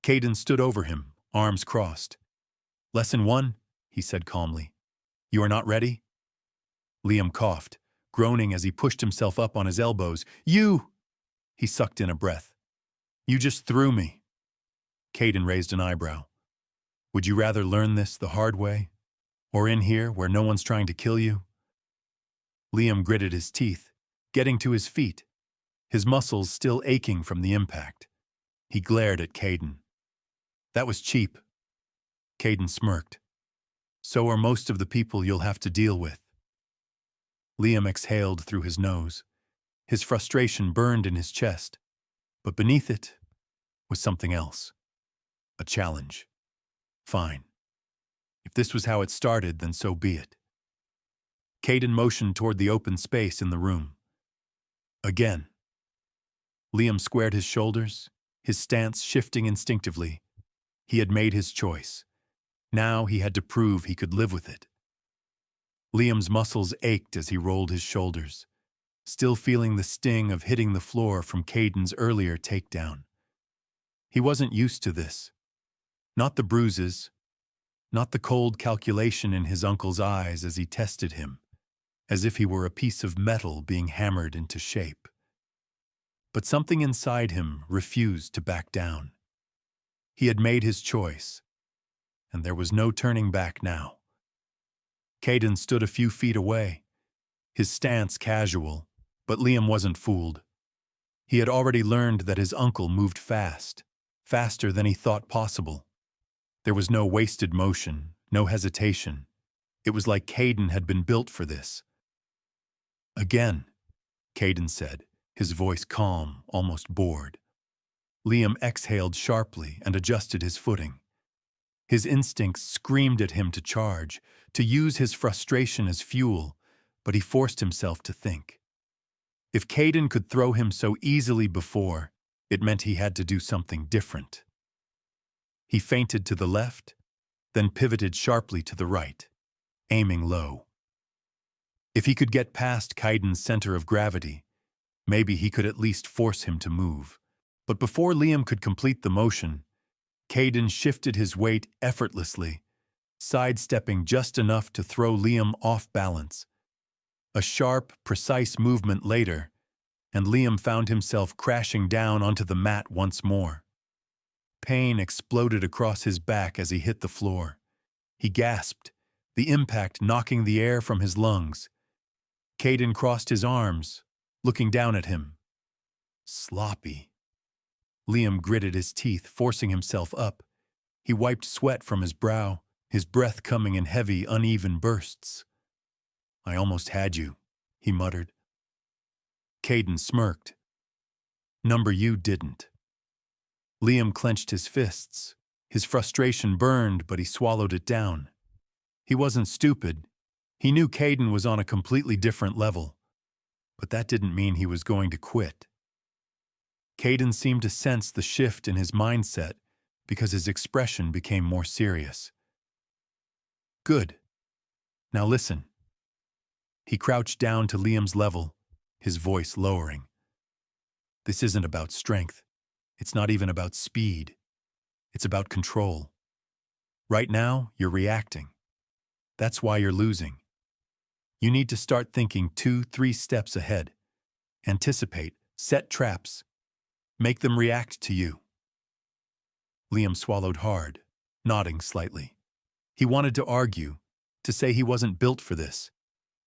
Caden stood over him, arms crossed. "Lesson 1, he said calmly. "You are not ready?" Liam coughed, groaning as he pushed himself up on his elbows. "You!" He sucked in a breath. "You just threw me." Caden raised an eyebrow. "Would you rather learn this the hard way? Or in here where no one's trying to kill you?" Liam gritted his teeth, getting to his feet, his muscles still aching from the impact. He glared at Caden. "That was cheap." Caden smirked. "So are most of the people you'll have to deal with." Liam exhaled through his nose. His frustration burned in his chest, but beneath it was something else. A challenge. Fine. If this was how it started, then so be it. Caden motioned toward the open space in the room. Again. Liam squared his shoulders, his stance shifting instinctively. He had made his choice. Now he had to prove he could live with it. Liam's muscles ached as he rolled his shoulders, still feeling the sting of hitting the floor from Caden's earlier takedown. He wasn't used to this. Not the bruises, not the cold calculation in his uncle's eyes as he tested him, as if he were a piece of metal being hammered into shape. But something inside him refused to back down. He had made his choice, and there was no turning back now. Caden stood a few feet away, his stance casual, but Liam wasn't fooled. He had already learned that his uncle moved fast, faster than he thought possible. There was no wasted motion, no hesitation. It was like Caden had been built for this. Again, Caden said, his voice calm, almost bored. Liam exhaled sharply and adjusted his footing. His instincts screamed at him to charge, to use his frustration as fuel, but he forced himself to think. If Caden could throw him so easily before, it meant he had to do something different. He feinted to the left, then pivoted sharply to the right, aiming low. If he could get past Caden's center of gravity, maybe he could at least force him to move. But before Liam could complete the motion, Caden shifted his weight effortlessly, sidestepping just enough to throw Liam off balance. A sharp, precise movement later, and Liam found himself crashing down onto the mat once more. Pain exploded across his back as he hit the floor. He gasped, the impact knocking the air from his lungs. Caden crossed his arms, looking down at him. Sloppy. Liam gritted his teeth, forcing himself up. He wiped sweat from his brow, his breath coming in heavy, uneven bursts. "I almost had you," he muttered. Caden smirked. "Number you didn't." Liam clenched his fists. His frustration burned, but he swallowed it down. He wasn't stupid. He knew Caden was on a completely different level. But that didn't mean he was going to quit. Caden seemed to sense the shift in his mindset because his expression became more serious. "Good. Now listen." He crouched down to Liam's level, his voice lowering. "This isn't about strength. It's not even about speed. It's about control. Right now, you're reacting. That's why you're losing. You need to start thinking 2-3 steps ahead. Anticipate, set traps. Make them react to you." Liam swallowed hard, nodding slightly. He wanted to argue, to say he wasn't built for this,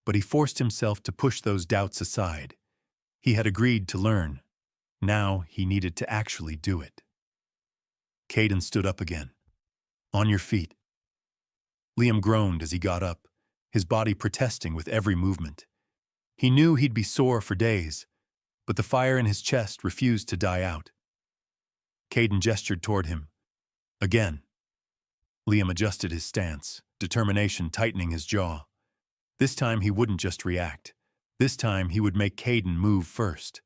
but he forced himself to push those doubts aside. He had agreed to learn. Now he needed to actually do it. Caden stood up again. "On your feet." Liam groaned as he got up, his body protesting with every movement. He knew he'd be sore for days, but the fire in his chest refused to die out. Caden gestured toward him. Again. Liam adjusted his stance, determination tightening his jaw. This time he wouldn't just react. This time he would make Caden move first.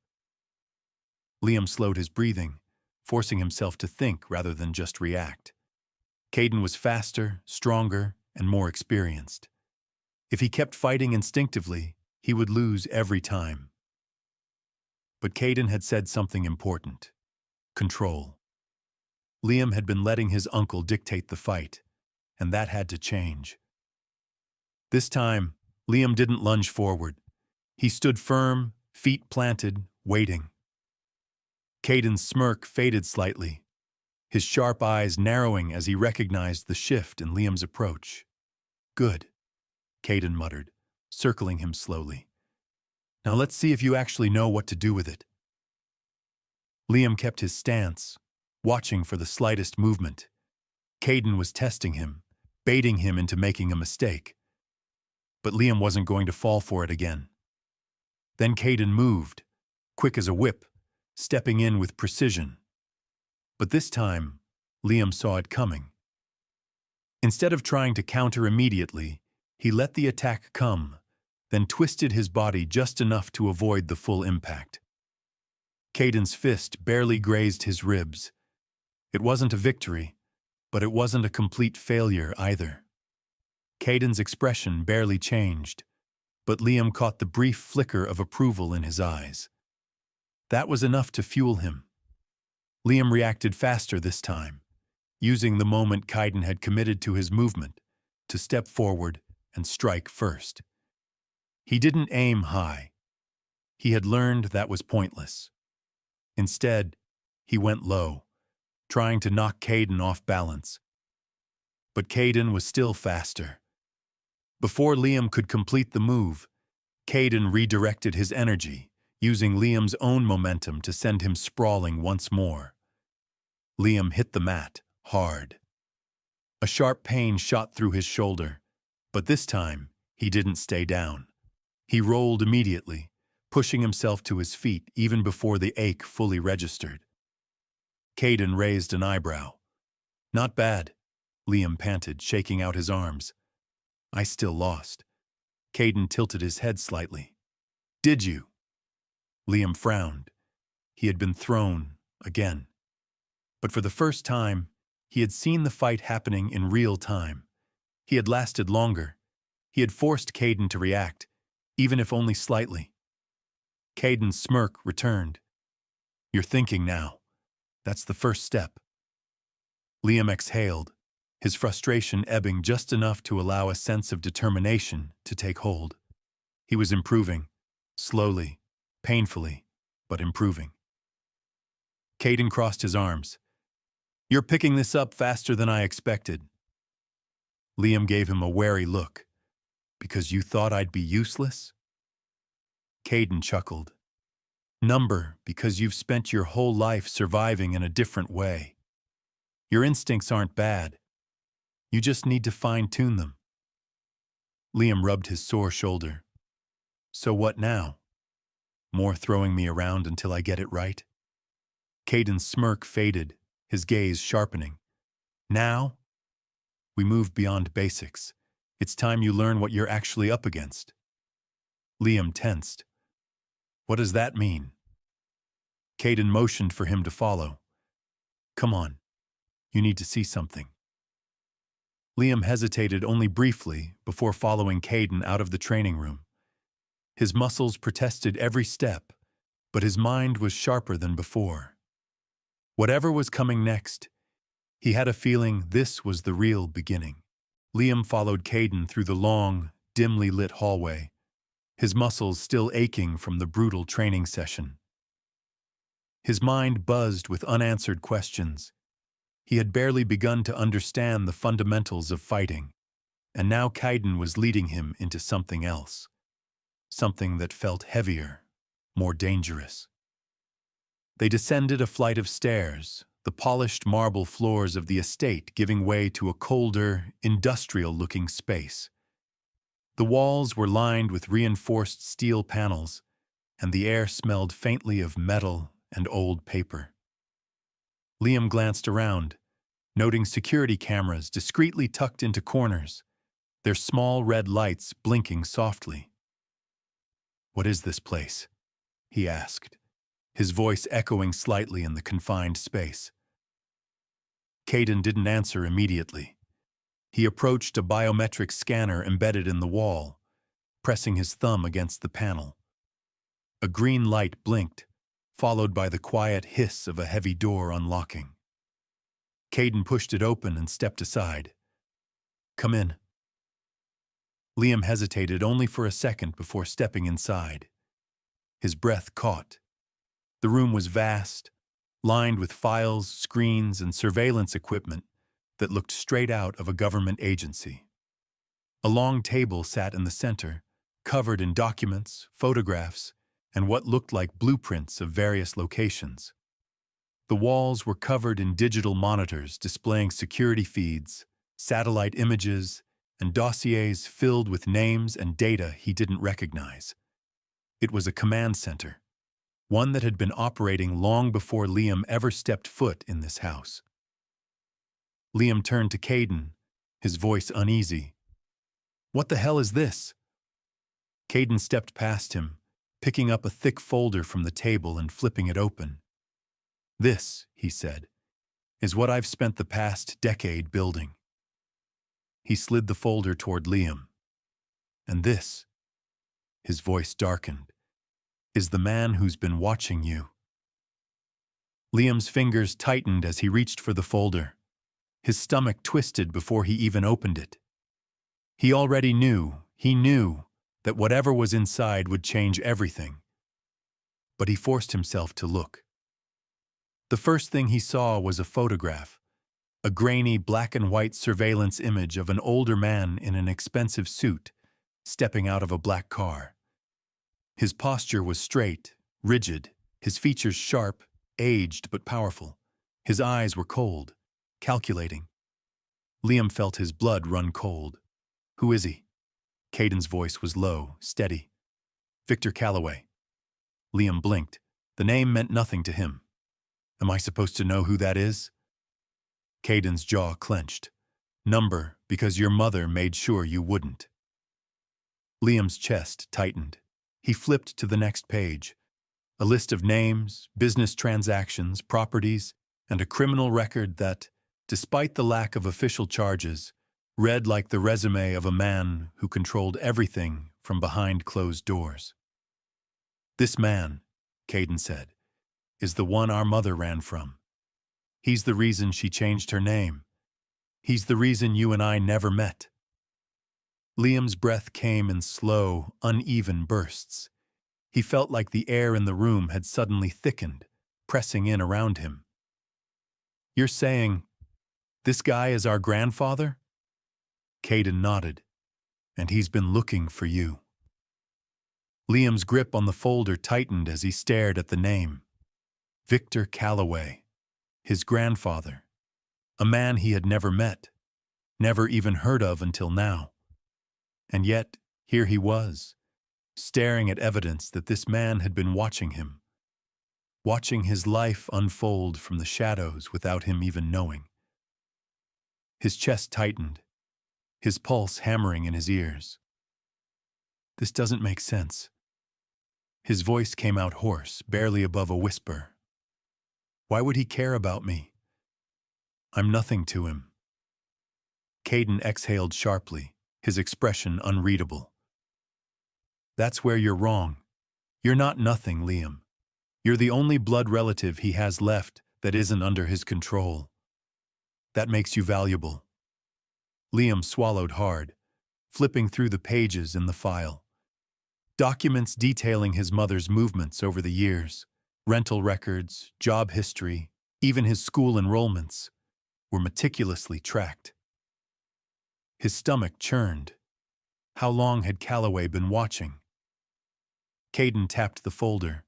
Liam slowed his breathing, forcing himself to think rather than just react. Caden was faster, stronger, and more experienced. If he kept fighting instinctively, he would lose every time. But Caden had said something important. Control. Liam had been letting his uncle dictate the fight, and that had to change. This time, Liam didn't lunge forward. He stood firm, feet planted, waiting. Caden's smirk faded slightly, his sharp eyes narrowing as he recognized the shift in Liam's approach. "Good," Caden muttered, circling him slowly. "Now let's see if you actually know what to do with it." Liam kept his stance, watching for the slightest movement. Caden was testing him, baiting him into making a mistake. But Liam wasn't going to fall for it again. Then Caden moved, quick as a whip, stepping in with precision. But this time, Liam saw it coming. Instead of trying to counter immediately, he let the attack come, then twisted his body just enough to avoid the full impact. Caden's fist barely grazed his ribs. It wasn't a victory, but it wasn't a complete failure either. Caden's expression barely changed, but Liam caught the brief flicker of approval in his eyes. That was enough to fuel him. Liam reacted faster this time, using the moment Caden had committed to his movement to step forward and strike first. He didn't aim high. He had learned that was pointless. Instead, he went low, trying to knock Caden off balance. But Caden was still faster. Before Liam could complete the move, Caden redirected his energy, using Liam's own momentum to send him sprawling once more. Liam hit the mat, hard. A sharp pain shot through his shoulder, but this time he didn't stay down. He rolled immediately, pushing himself to his feet even before the ache fully registered. Caden raised an eyebrow. "Not bad," Liam panted, shaking out his arms. "I still lost." Caden tilted his head slightly. "Did you?" Liam frowned. He had been thrown again. But for the first time, he had seen the fight happening in real time. He had lasted longer. He had forced Caden to react, even if only slightly. Caden's smirk returned. "You're thinking now. That's the first step." Liam exhaled, his frustration ebbing just enough to allow a sense of determination to take hold. He was improving, slowly, painfully, but improving. Caden crossed his arms. "You're picking this up faster than I expected." Liam gave him a wary look. "Because you thought I'd be useless?" Caden chuckled. "Number, because you've spent your whole life surviving in a different way. Your instincts aren't bad. You just need to fine-tune them." Liam rubbed his sore shoulder. "So what now? More throwing me around until I get it right?" Caden's smirk faded, his gaze sharpening. "Now? We move beyond basics. It's time you learn what you're actually up against." Liam tensed. "What does that mean?" Caden motioned for him to follow. "Come on. You need to see something." Liam hesitated only briefly before following Caden out of the training room. His muscles protested every step, but his mind was sharper than before. Whatever was coming next, he had a feeling this was the real beginning. Liam followed Caden through the long, dimly lit hallway, his muscles still aching from the brutal training session. His mind buzzed with unanswered questions. He had barely begun to understand the fundamentals of fighting, and now Caden was leading him into something else. Something that felt heavier, more dangerous. They descended a flight of stairs, the polished marble floors of the estate giving way to a colder, industrial-looking space. The walls were lined with reinforced steel panels, and the air smelled faintly of metal and old paper. Liam glanced around, noting security cameras discreetly tucked into corners, their small red lights blinking softly. "What is this place?" he asked, his voice echoing slightly in the confined space. Caden didn't answer immediately. He approached a biometric scanner embedded in the wall, pressing his thumb against the panel. A green light blinked, followed by the quiet hiss of a heavy door unlocking. Caden pushed it open and stepped aside. "Come in." Liam hesitated only for a second before stepping inside. His breath caught. The room was vast, lined with files, screens, and surveillance equipment that looked straight out of a government agency. A long table sat in the center, covered in documents, photographs, and what looked like blueprints of various locations. The walls were covered in digital monitors displaying security feeds, satellite images, and dossiers filled with names and data he didn't recognize. It was a command center, one that had been operating long before Liam ever stepped foot in this house. Liam turned to Caden, his voice uneasy. "What the hell is this?" Caden stepped past him, picking up a thick folder from the table and flipping it open. "This," he said, "is what I've spent the past decade building." He slid the folder toward Liam. "And this," his voice darkened, "is the man who's been watching you." Liam's fingers tightened as he reached for the folder. His stomach twisted before he even opened it. He already knew, that whatever was inside would change everything. But he forced himself to look. The first thing he saw was a photograph, a grainy black and white surveillance image of an older man in an expensive suit, stepping out of a black car. His posture was straight, rigid, his features sharp, aged but powerful. His eyes were cold, calculating. Liam felt his blood run cold. "Who is he?" Caden's voice was low, steady. "Victor Calloway." Liam blinked. The name meant nothing to him. "Am I supposed to know who that is?" Caden's jaw clenched. "Number, because your mother made sure you wouldn't." Liam's chest tightened. He flipped to the next page. A list of names, business transactions, properties, and a criminal record that, despite the lack of official charges, read like the resume of a man who controlled everything from behind closed doors. "This man," Caden said, "is the one our mother ran from. He's the reason she changed her name. He's the reason you and I never met." Liam's breath came in slow, uneven bursts. He felt like the air in the room had suddenly thickened, pressing in around him. "You're saying, this guy is our grandfather?" Caden nodded. "And he's been looking for you." Liam's grip on the folder tightened as he stared at the name. Victor Calloway, his grandfather. A man he had never met, never even heard of until now. And yet, here he was, staring at evidence that this man had been watching him, watching his life unfold from the shadows without him even knowing. His chest tightened, his pulse hammering in his ears. "This doesn't make sense." His voice came out hoarse, barely above a whisper. "Why would he care about me? I'm nothing to him." Caden exhaled sharply, his expression unreadable. "That's where you're wrong. You're not nothing, Liam. You're the only blood relative he has left that isn't under his control. That makes you valuable." Liam swallowed hard, flipping through the pages in the file. Documents detailing his mother's movements over the years, rental records, job history, even his school enrollments, were meticulously tracked. His stomach churned. How long had Calloway been watching? Caden tapped the folder.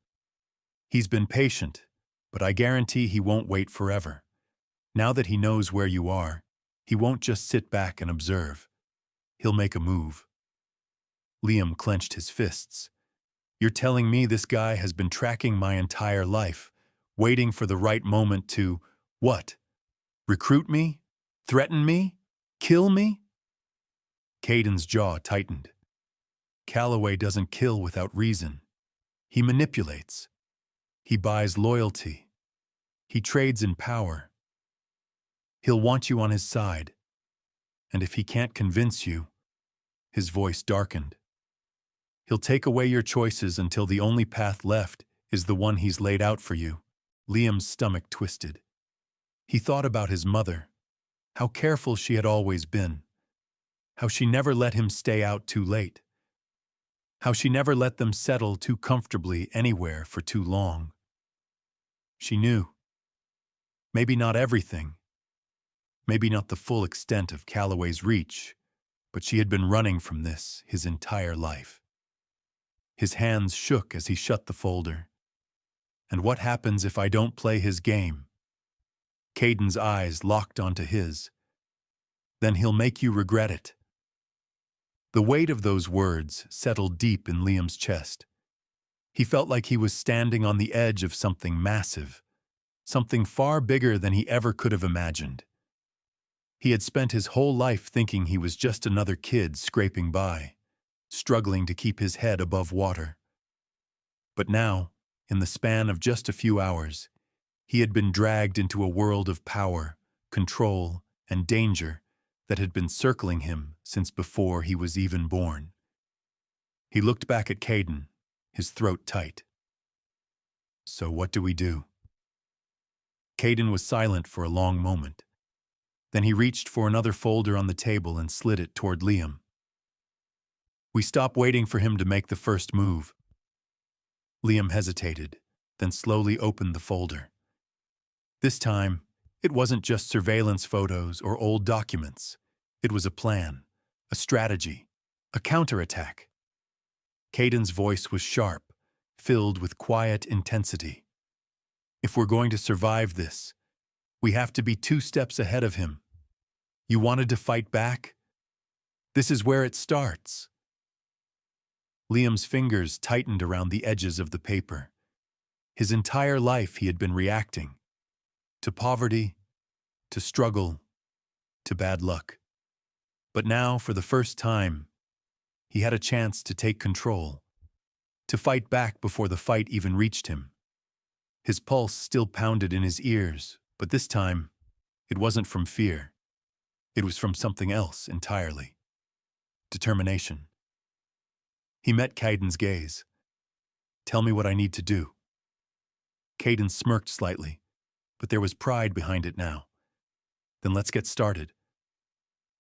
"He's been patient, but I guarantee he won't wait forever. Now that he knows where you are, he won't just sit back and observe. He'll make a move." Liam clenched his fists. "You're telling me this guy has been tracking my entire life, waiting for the right moment to, what? Recruit me? Threaten me? Kill me?" Caden's jaw tightened. "Calloway doesn't kill without reason. He manipulates. He buys loyalty. He trades in power. He'll want you on his side. And if he can't convince you," his voice darkened, "he'll take away your choices until the only path left is the one he's laid out for you." Liam's stomach twisted. He thought about his mother, how careful she had always been, how she never let him stay out too late, how she never let them settle too comfortably anywhere for too long. She knew. Maybe not everything, maybe not the full extent of Calloway's reach, but she had been running from this his entire life. His hands shook as he shut the folder. "And what happens if I don't play his game?" Caden's eyes locked onto his. "Then he'll make you regret it." The weight of those words settled deep in Liam's chest. He felt like he was standing on the edge of something massive, something far bigger than he ever could have imagined. He had spent his whole life thinking he was just another kid scraping by, struggling to keep his head above water. But now, in the span of just a few hours, he had been dragged into a world of power, control, and danger that had been circling him since before he was even born. He looked back at Caden, his throat tight. "So what do we do?" Caden was silent for a long moment. Then he reached for another folder on the table and slid it toward Liam. "We stop waiting for him to make the first move." Liam hesitated, then slowly opened the folder. This time, it wasn't just surveillance photos or old documents. It was a plan, a strategy, a counterattack. Caden's voice was sharp, filled with quiet intensity. If we're going to survive this, we have to be 2 steps ahead of him. You wanted to fight back? This is where it starts. Liam's fingers tightened around the edges of the paper. His entire life he had been reacting. To poverty, to struggle, to bad luck. But now, for the first time, he had a chance to take control, to fight back before the fight even reached him. His pulse still pounded in his ears, but this time, it wasn't from fear. It was from something else entirely. Determination. He met Caden's gaze. "Tell me what I need to do." Caden smirked slightly, but there was pride behind it now. "Then let's get started."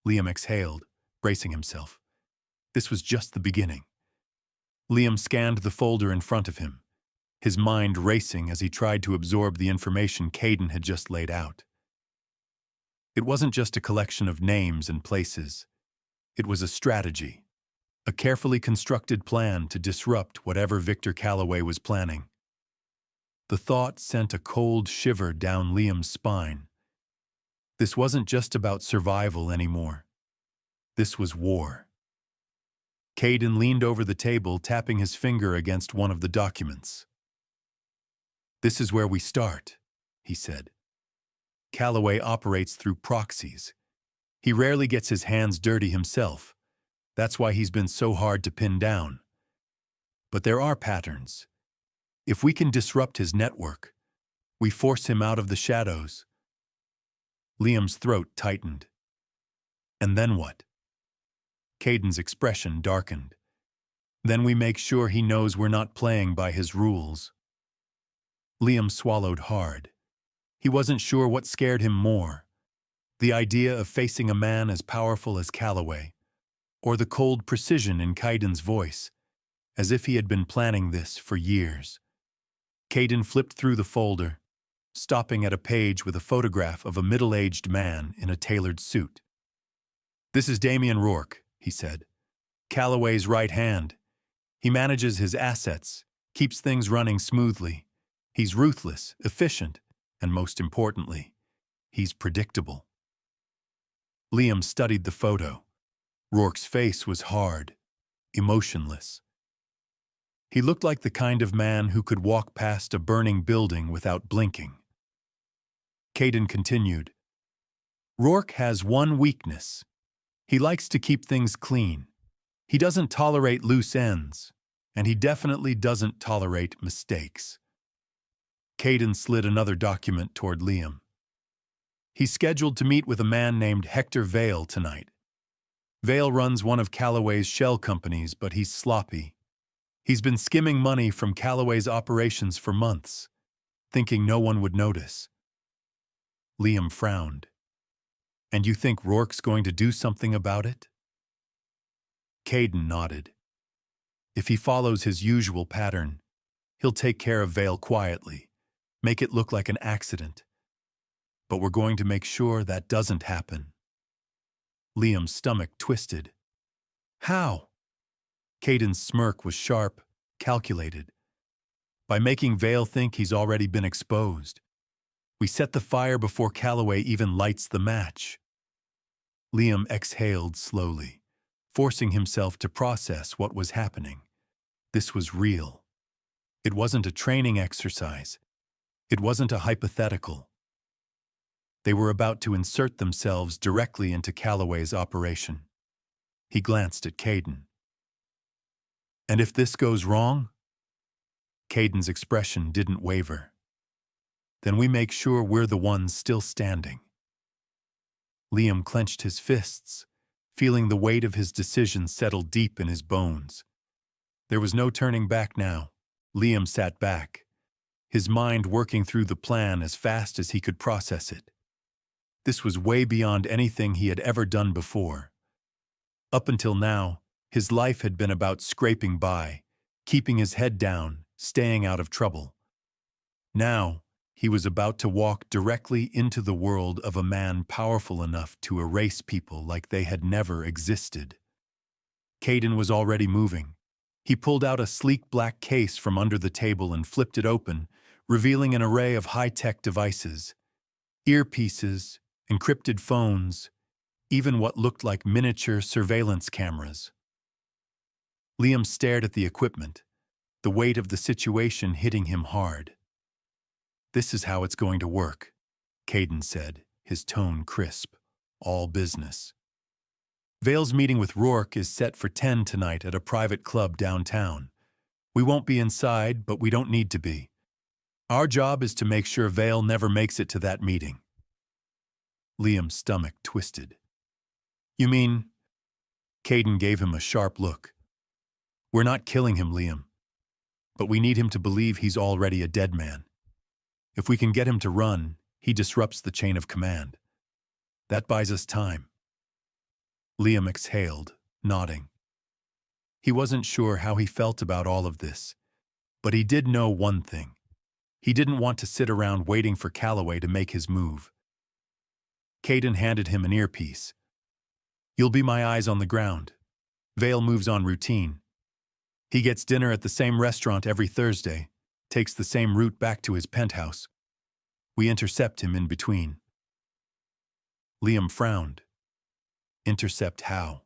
Liam exhaled, bracing himself. This was just the beginning. Liam scanned the folder in front of him, his mind racing as he tried to absorb the information Caden had just laid out. It wasn't just a collection of names and places. It was a strategy, a carefully constructed plan to disrupt whatever Victor Calloway was planning. The thought sent a cold shiver down Liam's spine. This wasn't just about survival anymore. This was war. Caden leaned over the table, tapping his finger against one of the documents. "This is where we start," he said. "Calloway operates through proxies. He rarely gets his hands dirty himself. That's why he's been so hard to pin down. But there are patterns. If we can disrupt his network, we force him out of the shadows." Liam's throat tightened. "And then what?" Caden's expression darkened. "Then we make sure he knows we're not playing by his rules." Liam swallowed hard. He wasn't sure what scared him more, the idea of facing a man as powerful as Calloway, or the cold precision in Caden's voice, as if he had been planning this for years. Caden flipped through the folder, stopping at a page with a photograph of a middle-aged man in a tailored suit. "This is Damian Rourke," he said. "Calloway's right hand. He manages his assets, keeps things running smoothly. He's ruthless, efficient, and most importantly, he's predictable." Liam studied the photo. Rourke's face was hard, emotionless. He looked like the kind of man who could walk past a burning building without blinking. Caden continued, "Rourke has one weakness. He likes to keep things clean. He doesn't tolerate loose ends, and he definitely doesn't tolerate mistakes." Caden slid another document toward Liam. "He's scheduled to meet with a man named Hector Vale tonight. Vale runs one of Calloway's shell companies, but he's sloppy. He's been skimming money from Calloway's operations for months, thinking no one would notice." Liam frowned. "And you think Rourke's going to do something about it?" Caden nodded. "If he follows his usual pattern, he'll take care of Vale quietly, make it look like an accident. But we're going to make sure that doesn't happen." Liam's stomach twisted. "How?" Caden's smirk was sharp, calculated. "By making Vale think he's already been exposed. We set the fire before Calloway even lights the match." Liam exhaled slowly, forcing himself to process what was happening. This was real. It wasn't a training exercise. It wasn't a hypothetical. They were about to insert themselves directly into Calloway's operation. He glanced at Caden. "And if this goes wrong?" Caden's expression didn't waver. "Then we make sure we're the ones still standing." Liam clenched his fists, feeling the weight of his decision settle deep in his bones. There was no turning back now. Liam sat back, his mind working through the plan as fast as he could process it. This was way beyond anything he had ever done before. Up until now, his life had been about scraping by, keeping his head down, staying out of trouble. Now, he was about to walk directly into the world of a man powerful enough to erase people like they had never existed. Caden was already moving. He pulled out a sleek black case from under the table and flipped it open, revealing an array of high-tech devices. Earpieces, encrypted phones, even what looked like miniature surveillance cameras. Liam stared at the equipment, the weight of the situation hitting him hard. "This is how it's going to work," Caden said, his tone crisp. "All business. Vale's meeting with Rourke is set for 10 tonight at a private club downtown. We won't be inside, but we don't need to be. Our job is to make sure Vale never makes it to that meeting." Liam's stomach twisted. "You mean?" Caden gave him a sharp look. "We're not killing him, Liam. But we need him to believe he's already a dead man. If we can get him to run, he disrupts the chain of command. That buys us time." Liam exhaled, nodding. He wasn't sure how he felt about all of this, but he did know one thing. He didn't want to sit around waiting for Calloway to make his move. Caden handed him an earpiece. "You'll be my eyes on the ground. Vale moves on routine. He gets dinner at the same restaurant every Thursday, takes the same route back to his penthouse. We intercept him in between." Liam frowned. "Intercept how?"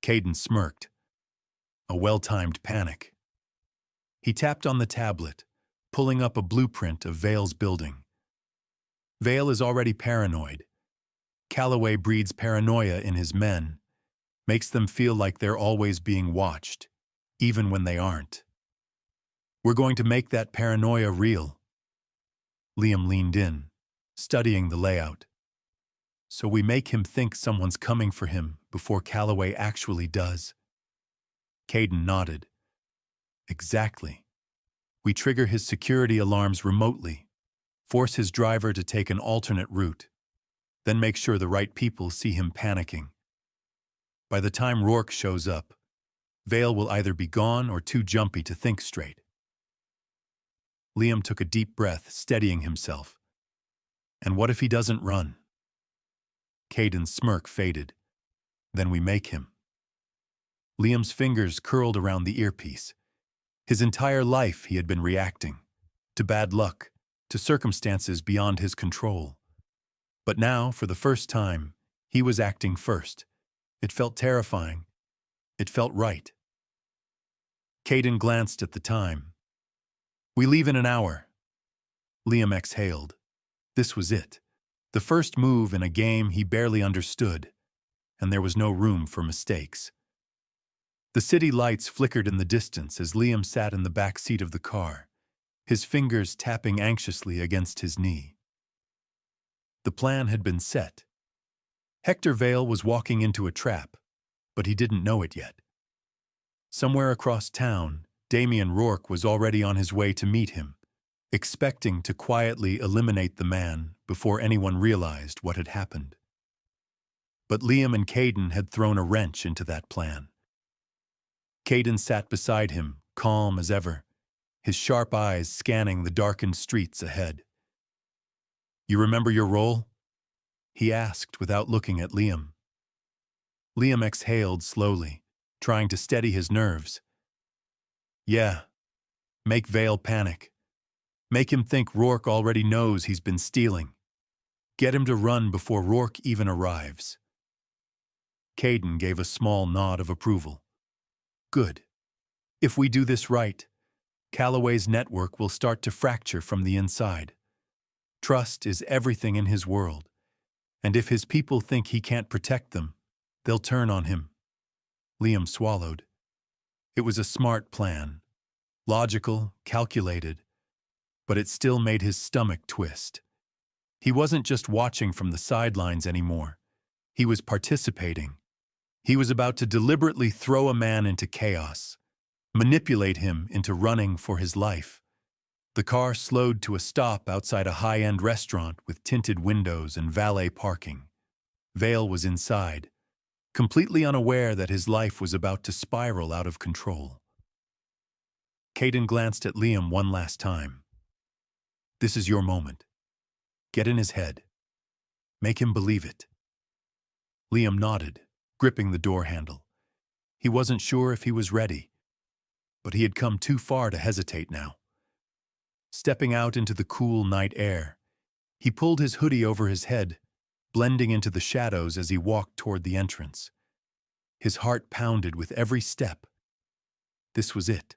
Caden smirked. A well-timed panic. He tapped on the tablet, pulling up a blueprint of Vale's building. Vale is already paranoid. Calloway breeds paranoia in his men, makes them feel like they're always being watched, even when they aren't. We're going to make that paranoia real. Liam leaned in, studying the layout. So we make him think someone's coming for him before Calloway actually does. Caden nodded. Exactly. We trigger his security alarms remotely, force his driver to take an alternate route, then make sure the right people see him panicking. By the time Rourke shows up, Vale will either be gone or too jumpy to think straight. Liam took a deep breath, steadying himself. And what if he doesn't run? Caden's smirk faded. Then we make him. Liam's fingers curled around the earpiece. His entire life he had been reacting. To bad luck, to circumstances beyond his control. But now, for the first time, he was acting first. It felt terrifying. It felt right. Caden glanced at the time. We leave in an hour. Liam exhaled. This was it. The first move in a game he barely understood, and there was no room for mistakes. The city lights flickered in the distance as Liam sat in the back seat of the car, his fingers tapping anxiously against his knee. The plan had been set. Hector Vale was walking into a trap, but he didn't know it yet. Somewhere across town, Damian Rourke was already on his way to meet him, expecting to quietly eliminate the man before anyone realized what had happened. But Liam and Caden had thrown a wrench into that plan. Caden sat beside him, calm as ever, his sharp eyes scanning the darkened streets ahead. You remember your role? He asked without looking at Liam. Liam exhaled slowly, trying to steady his nerves. Yeah, make Vale panic. Make him think Rourke already knows he's been stealing. Get him to run before Rourke even arrives. Caden gave a small nod of approval. Good. If we do this right, Calloway's network will start to fracture from the inside. Trust is everything in his world, and if his people think he can't protect them, they'll turn on him. Liam swallowed. It was a smart plan, logical, calculated, but it still made his stomach twist. He wasn't just watching from the sidelines anymore. He was participating. He was about to deliberately throw a man into chaos, manipulate him into running for his life. The car slowed to a stop outside a high-end restaurant with tinted windows and valet parking. Vale was inside, completely unaware that his life was about to spiral out of control. Caden glanced at Liam one last time. This is your moment. Get in his head. Make him believe it. Liam nodded, gripping the door handle. He wasn't sure if he was ready, but he had come too far to hesitate now. Stepping out into the cool night air, he pulled his hoodie over his head, blending into the shadows as he walked toward the entrance. His heart pounded with every step. This was it.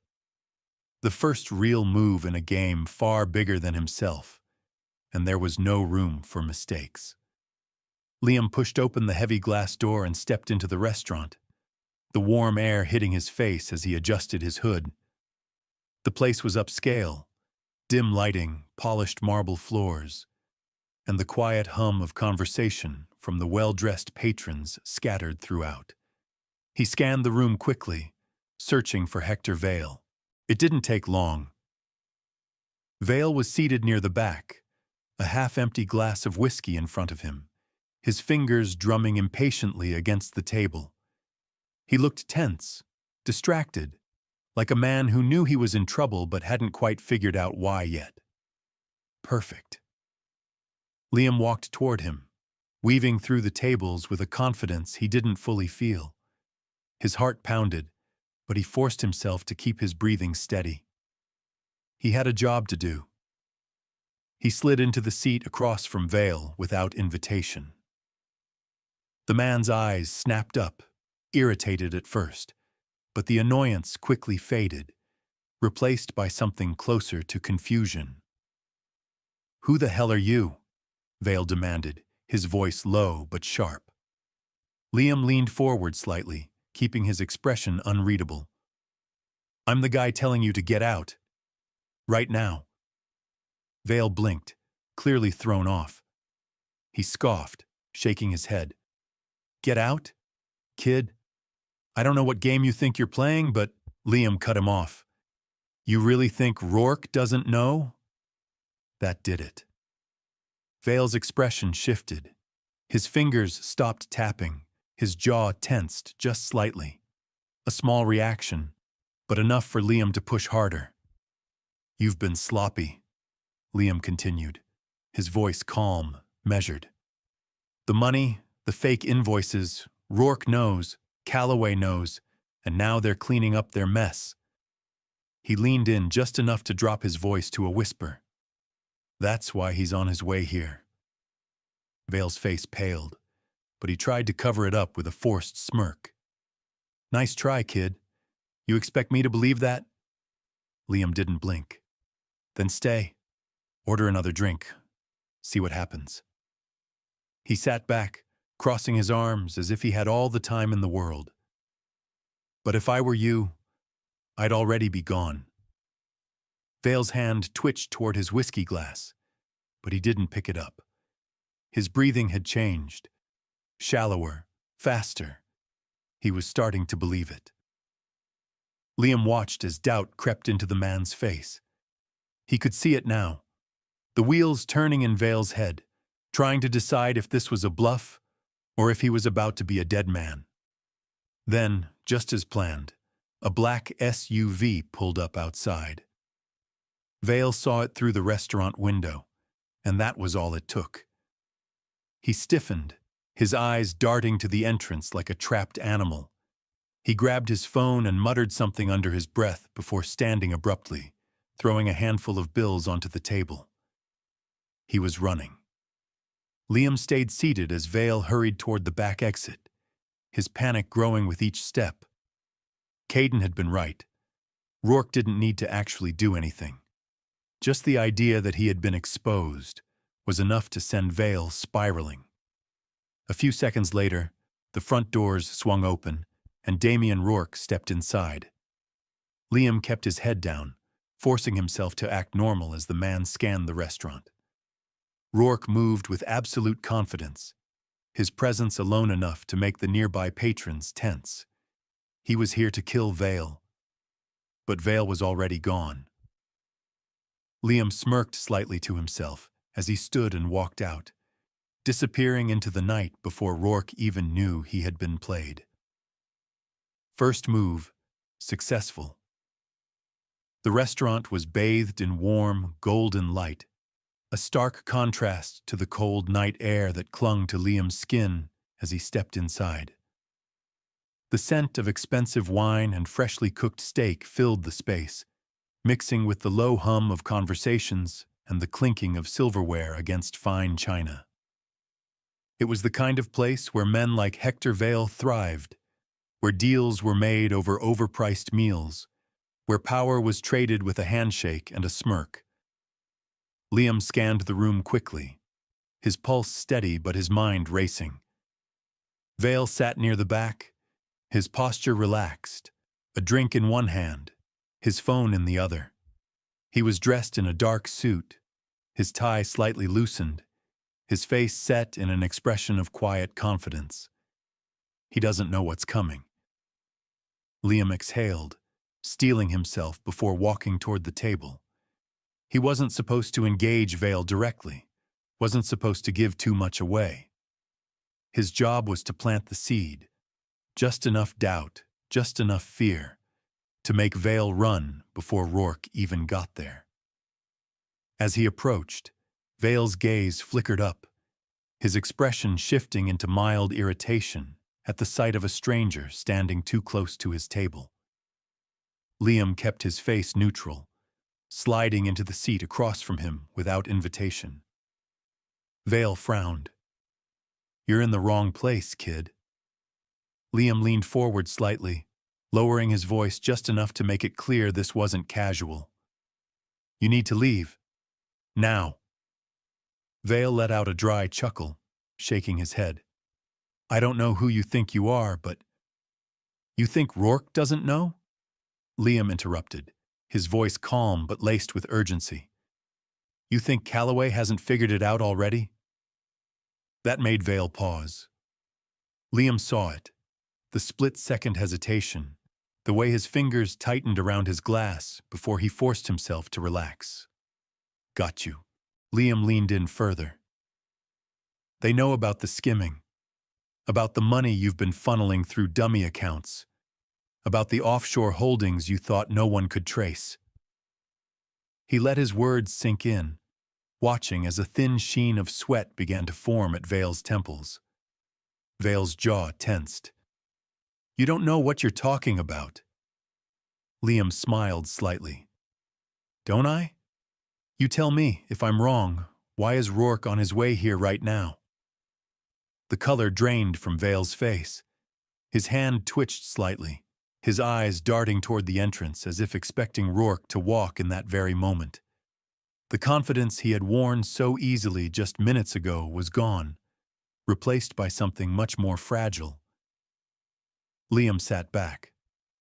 The first real move in a game far bigger than himself, and there was no room for mistakes. Liam pushed open the heavy glass door and stepped into the restaurant, the warm air hitting his face as he adjusted his hood. The place was upscale, dim lighting, polished marble floors, and the quiet hum of conversation from the well-dressed patrons scattered throughout. He scanned the room quickly, searching for Hector Vale. It didn't take long. Vale was seated near the back, a half-empty glass of whiskey in front of him, his fingers drumming impatiently against the table. He looked tense, distracted, like a man who knew he was in trouble but hadn't quite figured out why yet. Perfect. Liam walked toward him, weaving through the tables with a confidence he didn't fully feel. His heart pounded, but he forced himself to keep his breathing steady. He had a job to do. He slid into the seat across from Vale without invitation. The man's eyes snapped up, irritated at first, but the annoyance quickly faded, replaced by something closer to confusion. "Who the hell are you?" Vale demanded, his voice low but sharp. Liam leaned forward slightly, keeping his expression unreadable. "I'm the guy telling you to get out. Right now." Vale blinked, clearly thrown off. He scoffed, shaking his head. "Get out? Kid, I don't know what game you think you're playing, but..." Liam cut him off. "You really think Rourke doesn't know?" That did it. Vale's expression shifted. His fingers stopped tapping, his jaw tensed just slightly. A small reaction, but enough for Liam to push harder. "You've been sloppy," Liam continued, his voice calm, measured. "The money, the fake invoices, Rourke knows, Calloway knows, and now they're cleaning up their mess." He leaned in just enough to drop his voice to a whisper. "That's why he's on his way here." Vale's face paled, but he tried to cover it up with a forced smirk. "Nice try, kid. You expect me to believe that?" Liam didn't blink. "Then stay. Order another drink. See what happens." He sat back, crossing his arms as if he had all the time in the world. "But if I were you, I'd already be gone." Vale's hand twitched toward his whiskey glass, but he didn't pick it up. His breathing had changed. Shallower, faster. He was starting to believe it. Liam watched as doubt crept into the man's face. He could see it now, the wheels turning in Vale's head, trying to decide if this was a bluff or if he was about to be a dead man. Then, just as planned, a black SUV pulled up outside. Vale saw it through the restaurant window, and that was all it took. He stiffened, his eyes darting to the entrance like a trapped animal. He grabbed his phone and muttered something under his breath before standing abruptly, throwing a handful of bills onto the table. He was running. Liam stayed seated as Vale hurried toward the back exit, his panic growing with each step. Caden had been right. Rourke didn't need to actually do anything. Just the idea that he had been exposed was enough to send Vale spiraling. A few seconds later, the front doors swung open, and Damian Rourke stepped inside. Liam kept his head down, forcing himself to act normal as the man scanned the restaurant. Rourke moved with absolute confidence, his presence alone enough to make the nearby patrons tense. He was here to kill Vale. But Vale was already gone. Liam smirked slightly to himself as he stood and walked out, disappearing into the night before Rourke even knew he had been played. First move, successful. The restaurant was bathed in warm, golden light, a stark contrast to the cold night air that clung to Liam's skin as he stepped inside. The scent of expensive wine and freshly cooked steak filled the space, mixing with the low hum of conversations and the clinking of silverware against fine china. It was the kind of place where men like Hector Vale thrived, where deals were made over overpriced meals, where power was traded with a handshake and a smirk. Liam scanned the room quickly, his pulse steady but his mind racing. Vale sat near the back, his posture relaxed, a drink in one hand, his phone in the other. He was dressed in a dark suit, his tie slightly loosened, his face set in an expression of quiet confidence. He doesn't know what's coming. Liam exhaled, steeling himself before walking toward the table. He wasn't supposed to engage Vale directly, wasn't supposed to give too much away. His job was to plant the seed, just enough doubt, just enough fear, to make Vale run before Rourke even got there. As he approached, Vale's gaze flickered up, his expression shifting into mild irritation at the sight of a stranger standing too close to his table. Liam kept his face neutral, sliding into the seat across from him without invitation. Vale frowned. "You're in the wrong place, kid." Liam leaned forward slightly, lowering his voice just enough to make it clear this wasn't casual. "You need to leave. Now." Vale let out a dry chuckle, shaking his head. "I don't know who you think you are, but—" "You think Rourke doesn't know?" Liam interrupted, his voice calm but laced with urgency. "You think Calloway hasn't figured it out already?" That made Vale pause. Liam saw it, the split-second hesitation, the way his fingers tightened around his glass before he forced himself to relax. "Got you." Liam leaned in further. "They know about the skimming, about the money you've been funneling through dummy accounts, about the offshore holdings you thought no one could trace." He let his words sink in, watching as a thin sheen of sweat began to form at Vale's temples. Vale's jaw tensed. "You don't know what you're talking about." Liam smiled slightly. "Don't I? You tell me, if I'm wrong, why is Rourke on his way here right now?" The color drained from Vale's face. His hand twitched slightly, his eyes darting toward the entrance as if expecting Rourke to walk in that very moment. The confidence he had worn so easily just minutes ago was gone, replaced by something much more fragile. Liam sat back,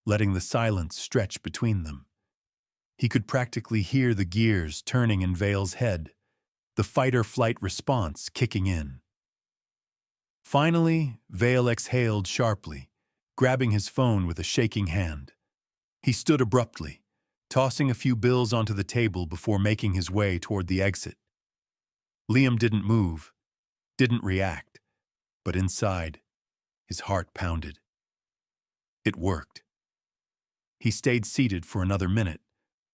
letting the silence stretch between them. He could practically hear the gears turning in Vale's head, the fight-or-flight response kicking in. Finally, Vale exhaled sharply, grabbing his phone with a shaking hand. He stood abruptly, tossing a few bills onto the table before making his way toward the exit. Liam didn't move, didn't react, but inside, his heart pounded. It worked. He stayed seated for another minute,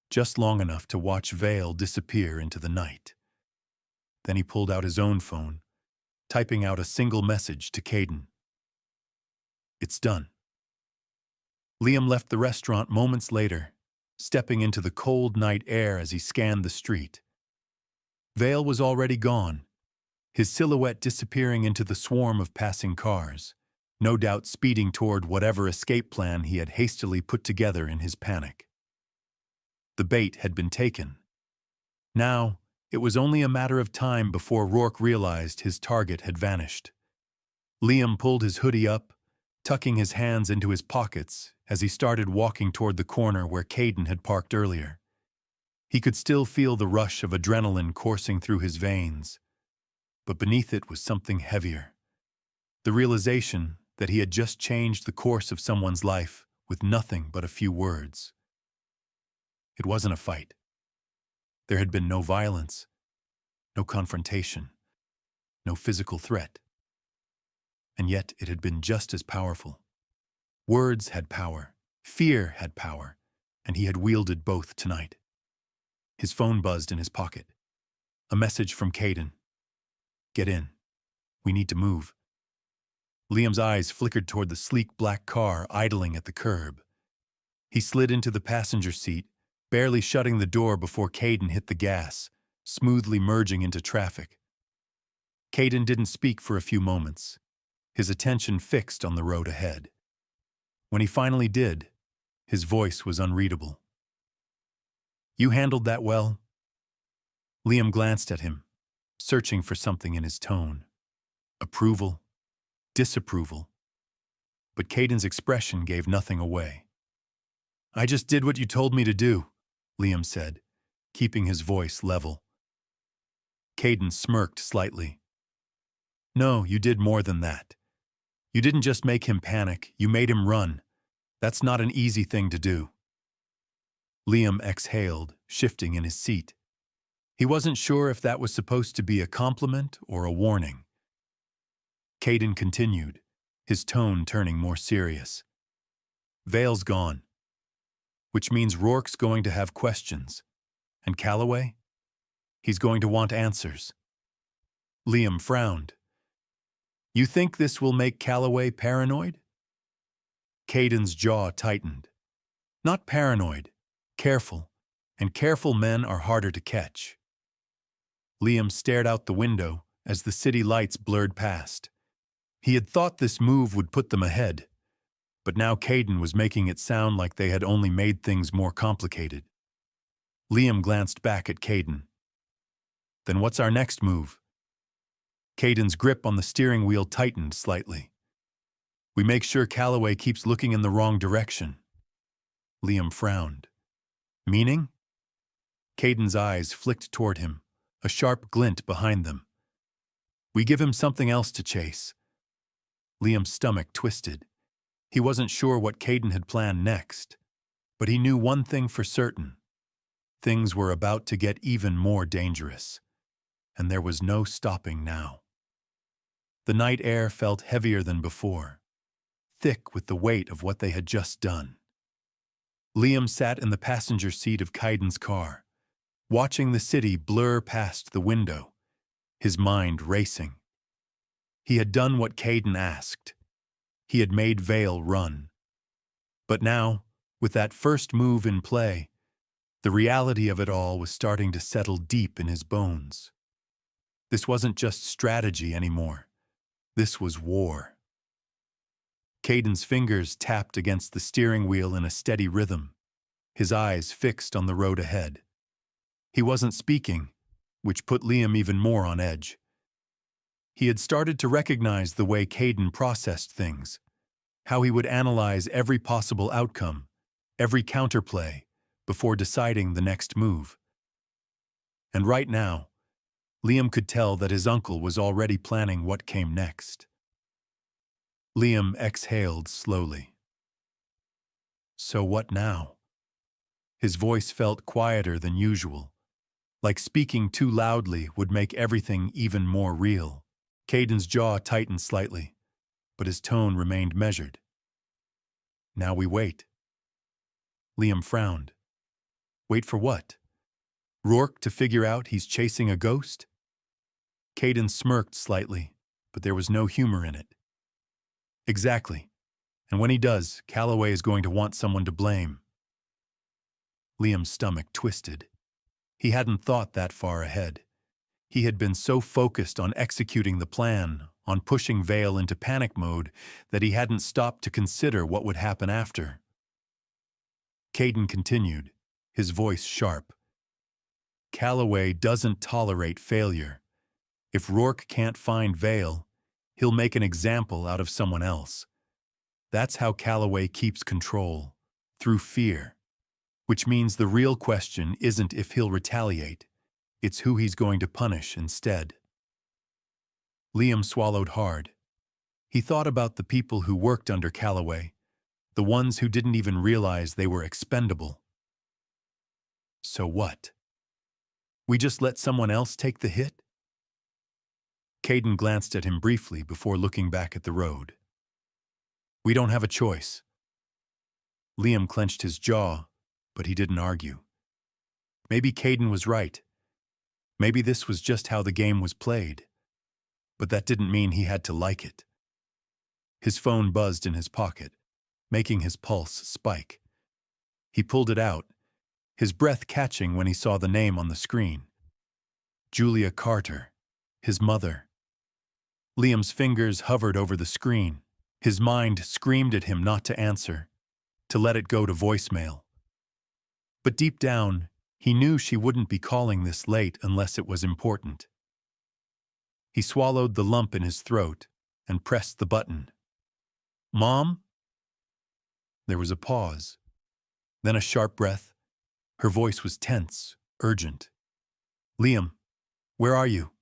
just long enough to watch Vale disappear into the night. Then he pulled out his own phone, typing out a single message to Caden. "It's done." Liam left the restaurant moments later, stepping into the cold night air as he scanned the street. Vale was already gone, his silhouette disappearing into the swarm of passing cars, no doubt speeding toward whatever escape plan he had hastily put together in his panic. The bait had been taken. Now, it was only a matter of time before Rourke realized his target had vanished. Liam pulled his hoodie up, tucking his hands into his pockets as he started walking toward the corner where Caden had parked earlier. He could still feel the rush of adrenaline coursing through his veins, but beneath it was something heavier. The realization that he had just changed the course of someone's life with nothing but a few words. It wasn't a fight. There had been no violence, no confrontation, no physical threat. And yet it had been just as powerful. Words had power, fear had power, and he had wielded both tonight. His phone buzzed in his pocket. A message from Caden. "Get in. We need to move." Liam's eyes flickered toward the sleek black car idling at the curb. He slid into the passenger seat, barely shutting the door before Caden hit the gas, smoothly merging into traffic. Caden didn't speak for a few moments, his attention fixed on the road ahead. When he finally did, his voice was unreadable. "You handled that well?" Liam glanced at him, searching for something in his tone. Approval, disapproval. But Caden's expression gave nothing away. "I just did what you told me to do," Liam said, keeping his voice level. Caden smirked slightly. "No, you did more than that. You didn't just make him panic, you made him run. That's not an easy thing to do." Liam exhaled, shifting in his seat. He wasn't sure if that was supposed to be a compliment or a warning. Caden continued, his tone turning more serious. "Vale's gone, which means Rourke's going to have questions. And Calloway? He's going to want answers." Liam frowned. "You think this will make Calloway paranoid?" Caden's jaw tightened. "Not paranoid, careful, and careful men are harder to catch." Liam stared out the window as the city lights blurred past. He had thought this move would put them ahead, but now Caden was making it sound like they had only made things more complicated. Liam glanced back at Caden. "Then what's our next move?" Caden's grip on the steering wheel tightened slightly. "We make sure Calloway keeps looking in the wrong direction." Liam frowned. "Meaning?" Caden's eyes flicked toward him, a sharp glint behind them. "We give him something else to chase." Liam's stomach twisted. He wasn't sure what Caden had planned next, but he knew one thing for certain. Things were about to get even more dangerous, and there was no stopping now. The night air felt heavier than before, thick with the weight of what they had just done. Liam sat in the passenger seat of Caden's car, watching the city blur past the window, his mind racing. He had done what Caden asked. He had made Vale run. But now, with that first move in play, the reality of it all was starting to settle deep in his bones. This wasn't just strategy anymore. This was war. Caden's fingers tapped against the steering wheel in a steady rhythm, his eyes fixed on the road ahead. He wasn't speaking, which put Liam even more on edge. He had started to recognize the way Caden processed things, how he would analyze every possible outcome, every counterplay, before deciding the next move. And right now, Liam could tell that his uncle was already planning what came next. Liam exhaled slowly. So what now? His voice felt quieter than usual, like speaking too loudly would make everything even more real. Caden's jaw tightened slightly, but his tone remained measured. "Now we wait." Liam frowned. "Wait for what? Rourke to figure out he's chasing a ghost?" Caden smirked slightly, but there was no humor in it. "Exactly. And when he does, Calloway is going to want someone to blame." Liam's stomach twisted. He hadn't thought that far ahead. He had been so focused on executing the plan, on pushing Vale into panic mode, that he hadn't stopped to consider what would happen after. Caden continued, his voice sharp. "Calloway doesn't tolerate failure. If Rourke can't find Vale, he'll make an example out of someone else. That's how Calloway keeps control, through fear. Which means the real question isn't if he'll retaliate, it's who he's going to punish instead." Liam swallowed hard. He thought about the people who worked under Calloway, the ones who didn't even realize they were expendable. So what? We just let someone else take the hit? Caden glanced at him briefly before looking back at the road. "We don't have a choice." Liam clenched his jaw, but he didn't argue. Maybe Caden was right. Maybe this was just how the game was played. But that didn't mean he had to like it. His phone buzzed in his pocket, making his pulse spike. He pulled it out, his breath catching when he saw the name on the screen. Julia Carter, his mother. Liam's fingers hovered over the screen. His mind screamed at him not to answer, to let it go to voicemail. But deep down, he knew she wouldn't be calling this late unless it was important. He swallowed the lump in his throat and pressed the button. "Mom?" There was a pause, then a sharp breath. Her voice was tense, urgent. "Liam, where are you?"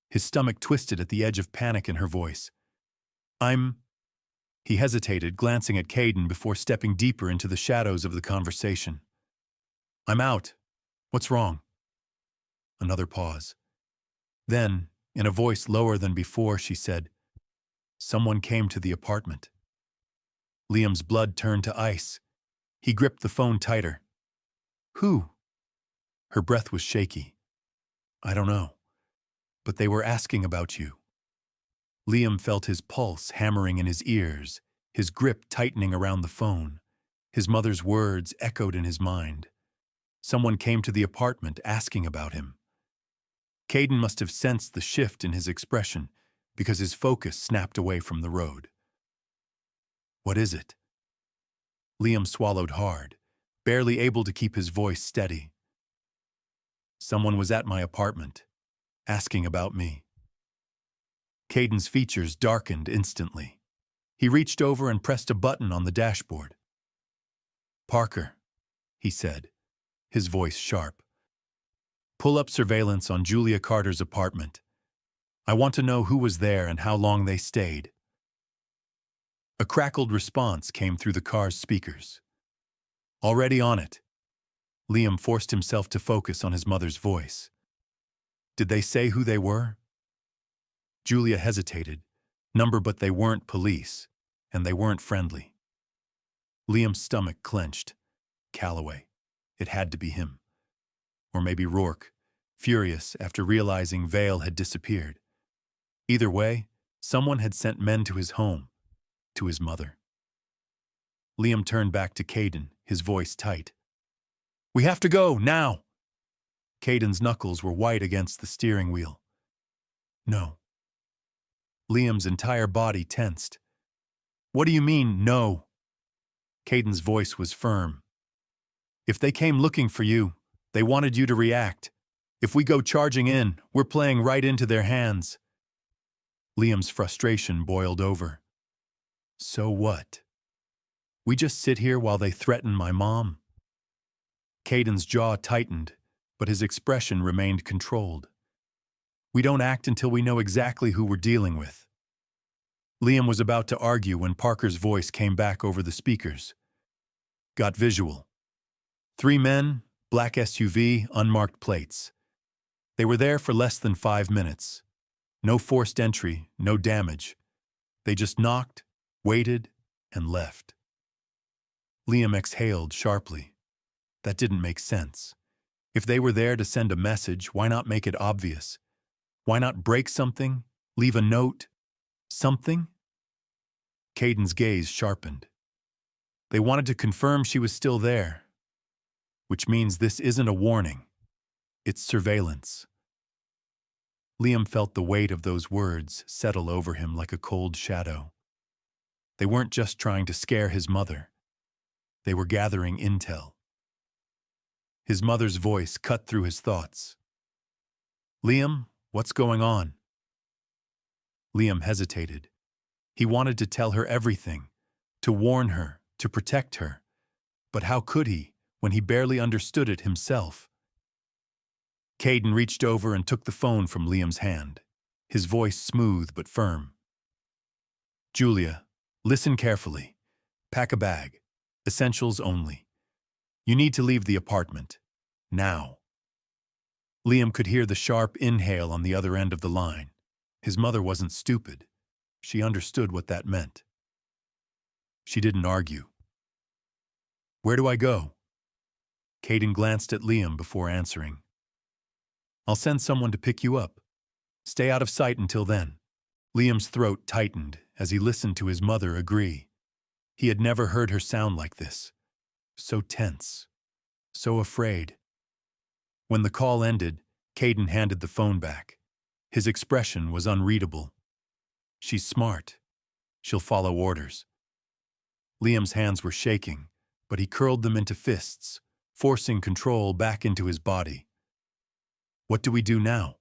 His stomach twisted at the edge of panic in her voice. He hesitated, glancing at Caden before stepping deeper into the shadows of the conversation. "I'm out. What's wrong?" Another pause. Then, in a voice lower than before, she said, "Someone came to the apartment." Liam's blood turned to ice. He gripped the phone tighter. "Who?" Her breath was shaky. "I don't know, but they were asking about you." Liam felt his pulse hammering in his ears, his grip tightening around the phone. His mother's words echoed in his mind. Someone came to the apartment asking about him. Caden must have sensed the shift in his expression because his focus snapped away from the road. "What is it?" Liam swallowed hard, barely able to keep his voice steady. "Someone was at my apartment, asking about me." Caden's features darkened instantly. He reached over and pressed a button on the dashboard. "Parker," he said, his voice sharp. "Pull up surveillance on Julia Carter's apartment. I want to know who was there and how long they stayed." A crackled response came through the car's speakers. "Already on it." Liam forced himself to focus on his mother's voice. "Did they say who they were?" Julia hesitated. But they weren't police, and they weren't friendly. Liam's stomach clenched. Calloway. It had to be him. Or maybe Rourke, furious after realizing Vale had disappeared. Either way, someone had sent men to his home, to his mother. Liam turned back to Caden, his voice tight. "We have to go, now!" Caden's knuckles were white against the steering wheel. "No." Liam's entire body tensed. "What do you mean, no?" Caden's voice was firm. "If they came looking for you, they wanted you to react. If we go charging in, we're playing right into their hands." Liam's frustration boiled over. "So what? We just sit here while they threaten my mom?" Caden's jaw tightened, but his expression remained controlled. "We don't act until we know exactly who we're dealing with." Liam was about to argue when Parker's voice came back over the speakers. "Got visual. 3 men, black SUV, unmarked plates. They were there for less than 5 minutes. No forced entry, no damage. They just knocked, waited, and left." Liam exhaled sharply. That didn't make sense. If they were there to send a message, why not make it obvious? Why not break something, leave a note, something? Caden's gaze sharpened. They wanted to confirm she was still there, which means this isn't a warning. It's surveillance. Liam felt the weight of those words settle over him like a cold shadow. They weren't just trying to scare his mother. They were gathering intel. His mother's voice cut through his thoughts. "Liam, what's going on?" Liam hesitated. He wanted to tell her everything, to warn her, to protect her. But how could he, when he barely understood it himself? Caden reached over and took the phone from Liam's hand, his voice smooth but firm. "Julia, listen carefully. Pack a bag. Essentials only. You need to leave the apartment. Now." Liam could hear the sharp inhale on the other end of the line. His mother wasn't stupid. She understood what that meant. She didn't argue. "Where do I go?" Caden glanced at Liam before answering. "I'll send someone to pick you up. Stay out of sight until then." Liam's throat tightened as he listened to his mother agree. He had never heard her sound like this. So tense. So afraid. When the call ended, Caden handed the phone back. His expression was unreadable. She's smart. She'll follow orders. Liam's hands were shaking, but he curled them into fists, forcing control back into his body. What do we do now?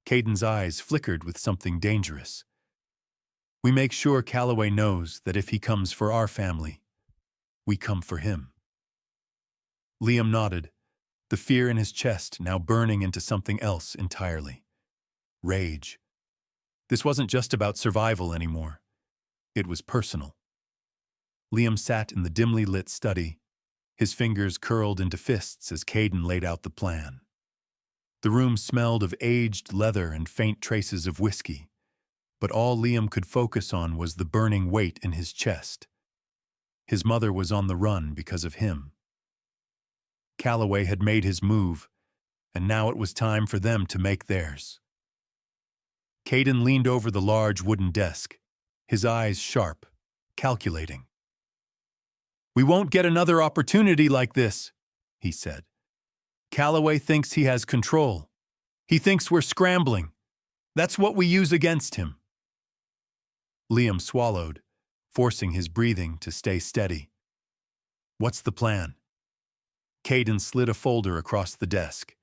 Caden's eyes flickered with something dangerous. We make sure Calloway knows that if he comes for our family, we come for him. Liam nodded, the fear in his chest now burning into something else entirely. Rage. This wasn't just about survival anymore. It was personal. Liam sat in the dimly lit study, his fingers curled into fists as Caden laid out the plan. The room smelled of aged leather and faint traces of whiskey, but all Liam could focus on was the burning weight in his chest. His mother was on the run because of him. Calloway had made his move, and now it was time for them to make theirs. Caden leaned over the large wooden desk, his eyes sharp, calculating. "We won't get another opportunity like this," he said. "Calloway thinks he has control. He thinks we're scrambling. That's what we use against him." Liam swallowed, forcing his breathing to stay steady. "What's the plan?" Caden slid a folder across the desk.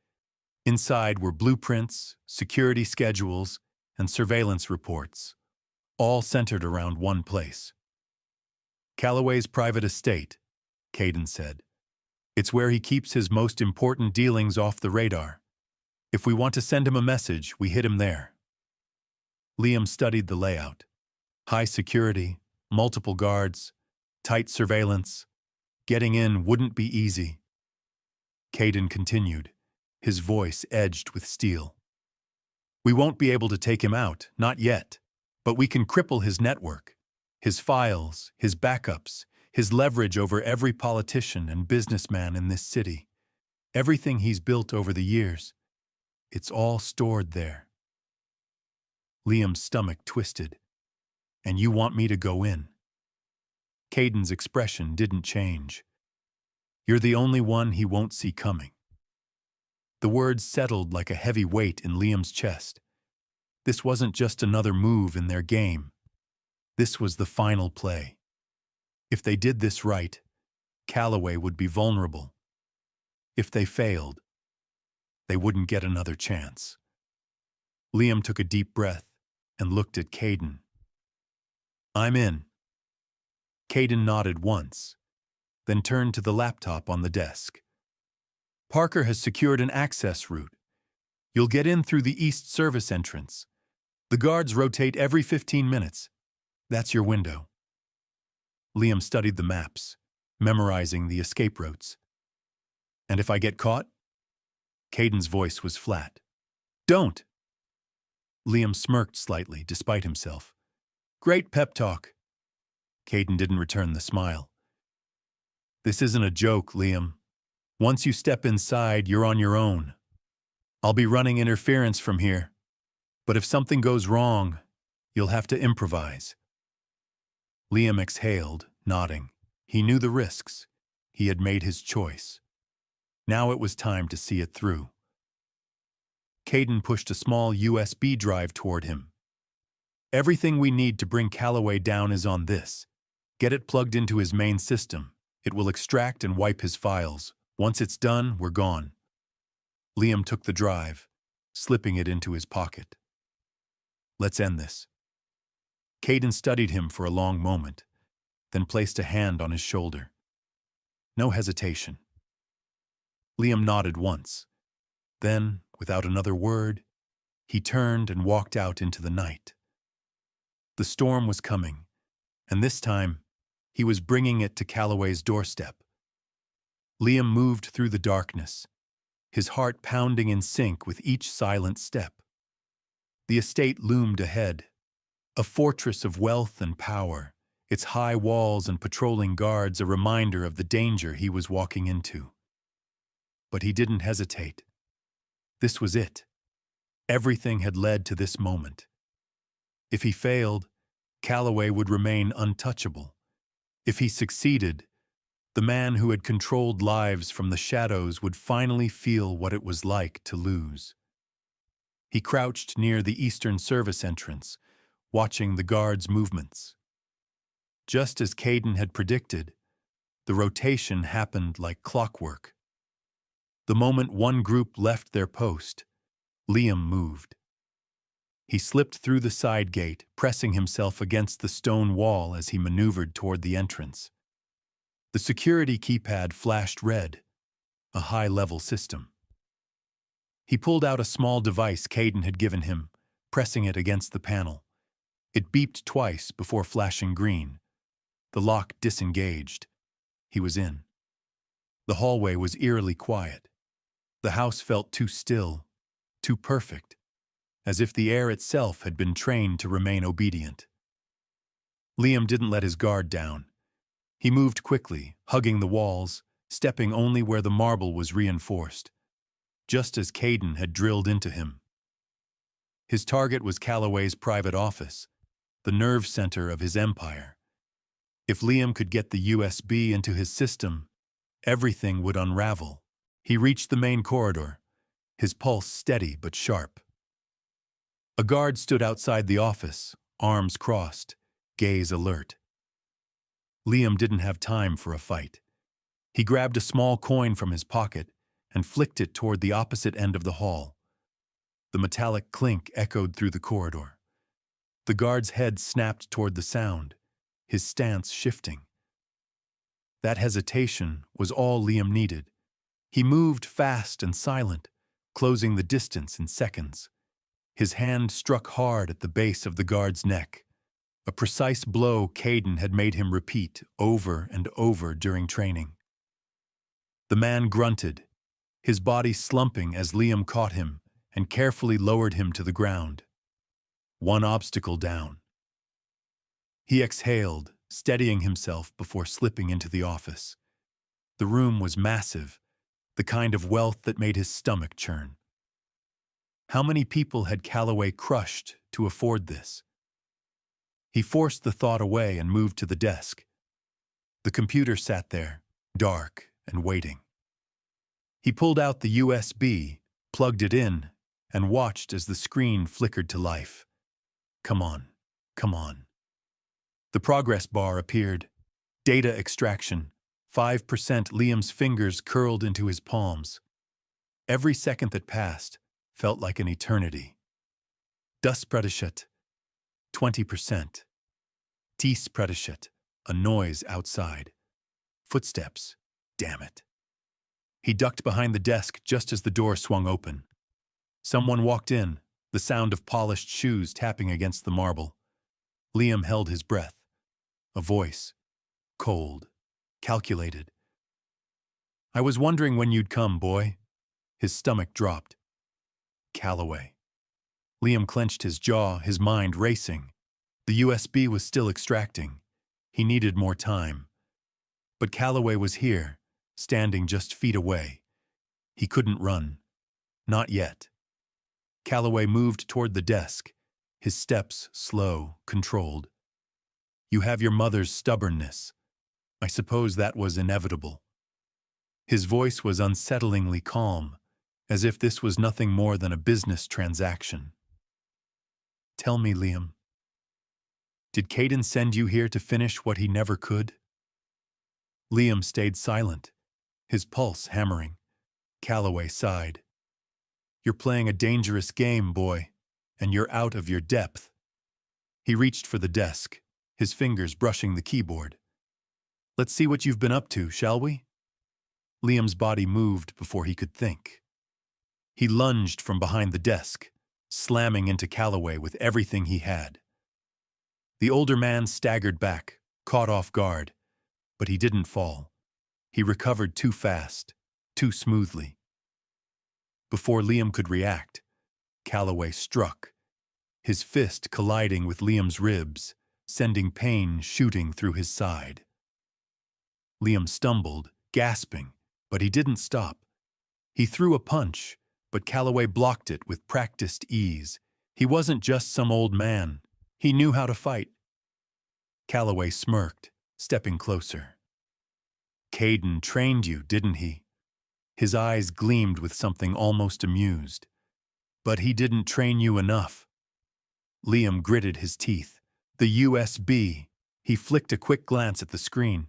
Inside were blueprints, security schedules, and surveillance reports, all centered around one place. "Calloway's private estate," Caden said. "It's where he keeps his most important dealings off the radar. If we want to send him a message, we hit him there." Liam studied the layout. High security, multiple guards, tight surveillance. Getting in wouldn't be easy. Caden continued, his voice edged with steel. "We won't be able to take him out, not yet, but we can cripple his network, his files, his backups, his leverage over every politician and businessman in this city. Everything he's built over the years. It's all stored there." Liam's stomach twisted. "And you want me to go in?" Caden's expression didn't change. "You're the only one he won't see coming." The words settled like a heavy weight in Liam's chest. This wasn't just another move in their game. This was the final play. If they did this right, Calloway would be vulnerable. If they failed, they wouldn't get another chance. Liam took a deep breath and looked at Caden. "I'm in." Caden nodded once, then turned to the laptop on the desk. "Parker has secured an access route. You'll get in through the east service entrance. The guards rotate every 15 minutes. That's your window." Liam studied the maps, memorizing the escape routes. "And if I get caught?" Caden's voice was flat. "Don't!" Liam smirked slightly, despite himself. "Great pep talk." Caden didn't return the smile. "This isn't a joke, Liam. Once you step inside, you're on your own. I'll be running interference from here. But if something goes wrong, you'll have to improvise." Liam exhaled, nodding. He knew the risks. He had made his choice. Now it was time to see it through. Caden pushed a small USB drive toward him. "Everything we need to bring Calloway down is on this. Get it plugged into his main system. It will extract and wipe his files. Once it's done, we're gone." Liam took the drive, slipping it into his pocket. "Let's end this." Caden studied him for a long moment, then placed a hand on his shoulder. No hesitation. Liam nodded once. Then, without another word, he turned and walked out into the night. The storm was coming, and this time, he was bringing it to Calloway's doorstep. Liam moved through the darkness, his heart pounding in sync with each silent step. The estate loomed ahead, a fortress of wealth and power, its high walls and patrolling guards a reminder of the danger he was walking into. But he didn't hesitate. This was it. Everything had led to this moment. If he failed, Calloway would remain untouchable. If he succeeded, the man who had controlled lives from the shadows would finally feel what it was like to lose. He crouched near the Eastern Service entrance, watching the guards' movements. Just as Caden had predicted, the rotation happened like clockwork. The moment one group left their post, Liam moved. He slipped through the side gate, pressing himself against the stone wall as he maneuvered toward the entrance. The security keypad flashed red, a high-level system. He pulled out a small device Caden had given him, pressing it against the panel. It beeped twice before flashing green. The lock disengaged. He was in. The hallway was eerily quiet. The house felt too still, too perfect, as if the air itself had been trained to remain obedient. Liam didn't let his guard down. He moved quickly, hugging the walls, stepping only where the marble was reinforced, just as Caden had drilled into him. His target was Calloway's private office, the nerve center of his empire. If Liam could get the USB into his system, everything would unravel. He reached the main corridor, his pulse steady but sharp. A guard stood outside the office, arms crossed, gaze alert. Liam didn't have time for a fight. He grabbed a small coin from his pocket and flicked it toward the opposite end of the hall. The metallic clink echoed through the corridor. The guard's head snapped toward the sound, his stance shifting. That hesitation was all Liam needed. He moved fast and silent, closing the distance in seconds. His hand struck hard at the base of the guard's neck, a precise blow Caden had made him repeat over and over during training. The man grunted, his body slumping as Liam caught him and carefully lowered him to the ground. One obstacle down. He exhaled, steadying himself before slipping into the office. The room was massive, the kind of wealth that made his stomach churn. How many people had Calloway crushed to afford this? He forced the thought away and moved to the desk. The computer sat there, dark and waiting. He pulled out the USB, plugged it in, and watched as the screen flickered to life. Come on, come on. The progress bar appeared. Data extraction. 5%. Liam's fingers curled into his palms. Every second that passed felt like an eternity. Duspredischet. 20%. Tiespredischet. A noise outside. Footsteps. Damn it. He ducked behind the desk just as the door swung open. Someone walked in, the sound of polished shoes tapping against the marble. Liam held his breath. A voice. Cold. Calculated. I was wondering when you'd come, boy. His stomach dropped. Calloway. Liam clenched his jaw, his mind racing. The USB was still extracting. He needed more time. But Calloway was here, standing just feet away. He couldn't run. Not yet. Calloway moved toward the desk, his steps slow, controlled. You have your mother's stubbornness. I suppose that was inevitable. His voice was unsettlingly calm, as if this was nothing more than a business transaction. Tell me, Liam. Did Caden send you here to finish what he never could? Liam stayed silent, his pulse hammering. Calloway sighed. You're playing a dangerous game, boy, and you're out of your depth. He reached for the desk, his fingers brushing the keyboard. Let's see what you've been up to, shall we? Liam's body moved before he could think. He lunged from behind the desk, slamming into Calloway with everything he had. The older man staggered back, caught off guard, but he didn't fall. He recovered too fast, too smoothly. Before Liam could react, Calloway struck, his fist colliding with Liam's ribs, sending pain shooting through his side. Liam stumbled, gasping, but he didn't stop. He threw a punch, but Calloway blocked it with practiced ease. He wasn't just some old man. He knew how to fight. Calloway smirked, stepping closer. Caden trained you, didn't he? His eyes gleamed with something almost amused. But he didn't train you enough. Liam gritted his teeth. The USB. He flicked a quick glance at the screen.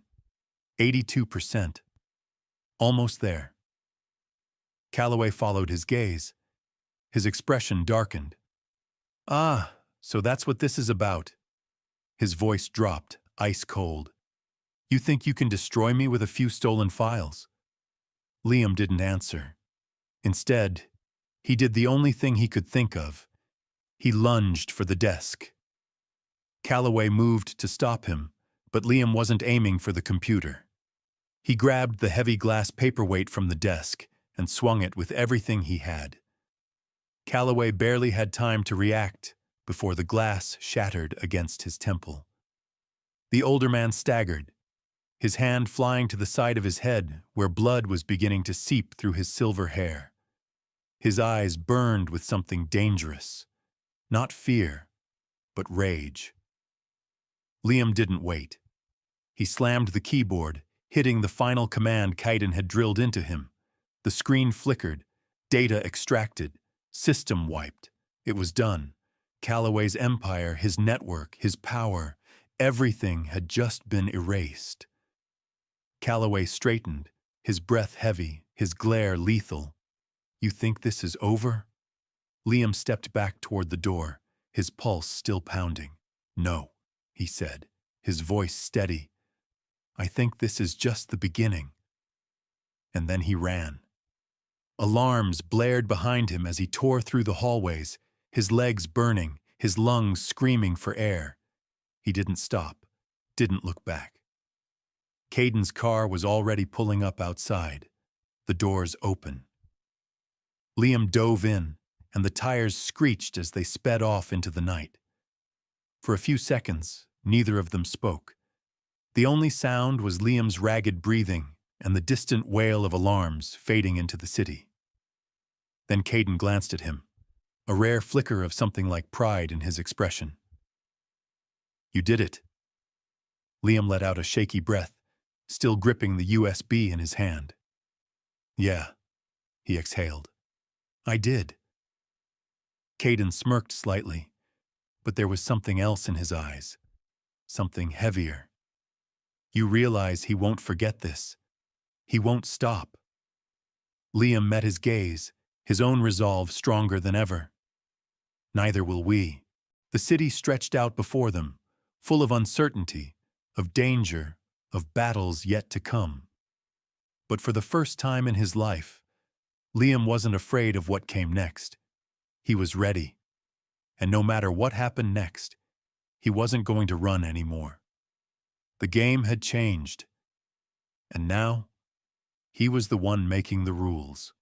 82%. Almost there. Calloway followed his gaze. His expression darkened. Ah, so that's what this is about. His voice dropped, ice cold. You think you can destroy me with a few stolen files? Liam didn't answer. Instead, he did the only thing he could think of. He lunged for the desk. Calloway moved to stop him, but Liam wasn't aiming for the computer. He grabbed the heavy glass paperweight from the desk and swung it with everything he had. Calloway barely had time to react before the glass shattered against his temple. The older man staggered, his hand flying to the side of his head where blood was beginning to seep through his silver hair. His eyes burned with something dangerous, not fear, but rage. Liam didn't wait. He slammed the keyboard, hitting the final command Kaiden had drilled into him. The screen flickered, data extracted, system wiped. It was done. Calloway's empire, his network, his power, everything had just been erased. Calloway straightened, his breath heavy, his glare lethal. You think this is over? Liam stepped back toward the door, his pulse still pounding. No, he said, his voice steady. I think this is just the beginning. And then he ran. Alarms blared behind him as he tore through the hallways, his legs burning, his lungs screaming for air. He didn't stop, didn't look back. Caiden's car was already pulling up outside, the doors open. Liam dove in, and the tires screeched as they sped off into the night. For a few seconds, neither of them spoke. The only sound was Liam's ragged breathing and the distant wail of alarms fading into the city. Then Caiden glanced at him, a rare flicker of something like pride in his expression. You did it. Liam let out a shaky breath, still gripping the USB in his hand. Yeah, he exhaled. I did. Caiden smirked slightly, but there was something else in his eyes, something heavier. You realize he won't forget this. He won't stop. Liam met his gaze, his own resolve stronger than ever. Neither will we. The city stretched out before them, full of uncertainty, of danger, of battles yet to come. But for the first time in his life, Liam wasn't afraid of what came next. He was ready. And no matter what happened next, he wasn't going to run anymore. The game had changed. And now, he was the one making the rules.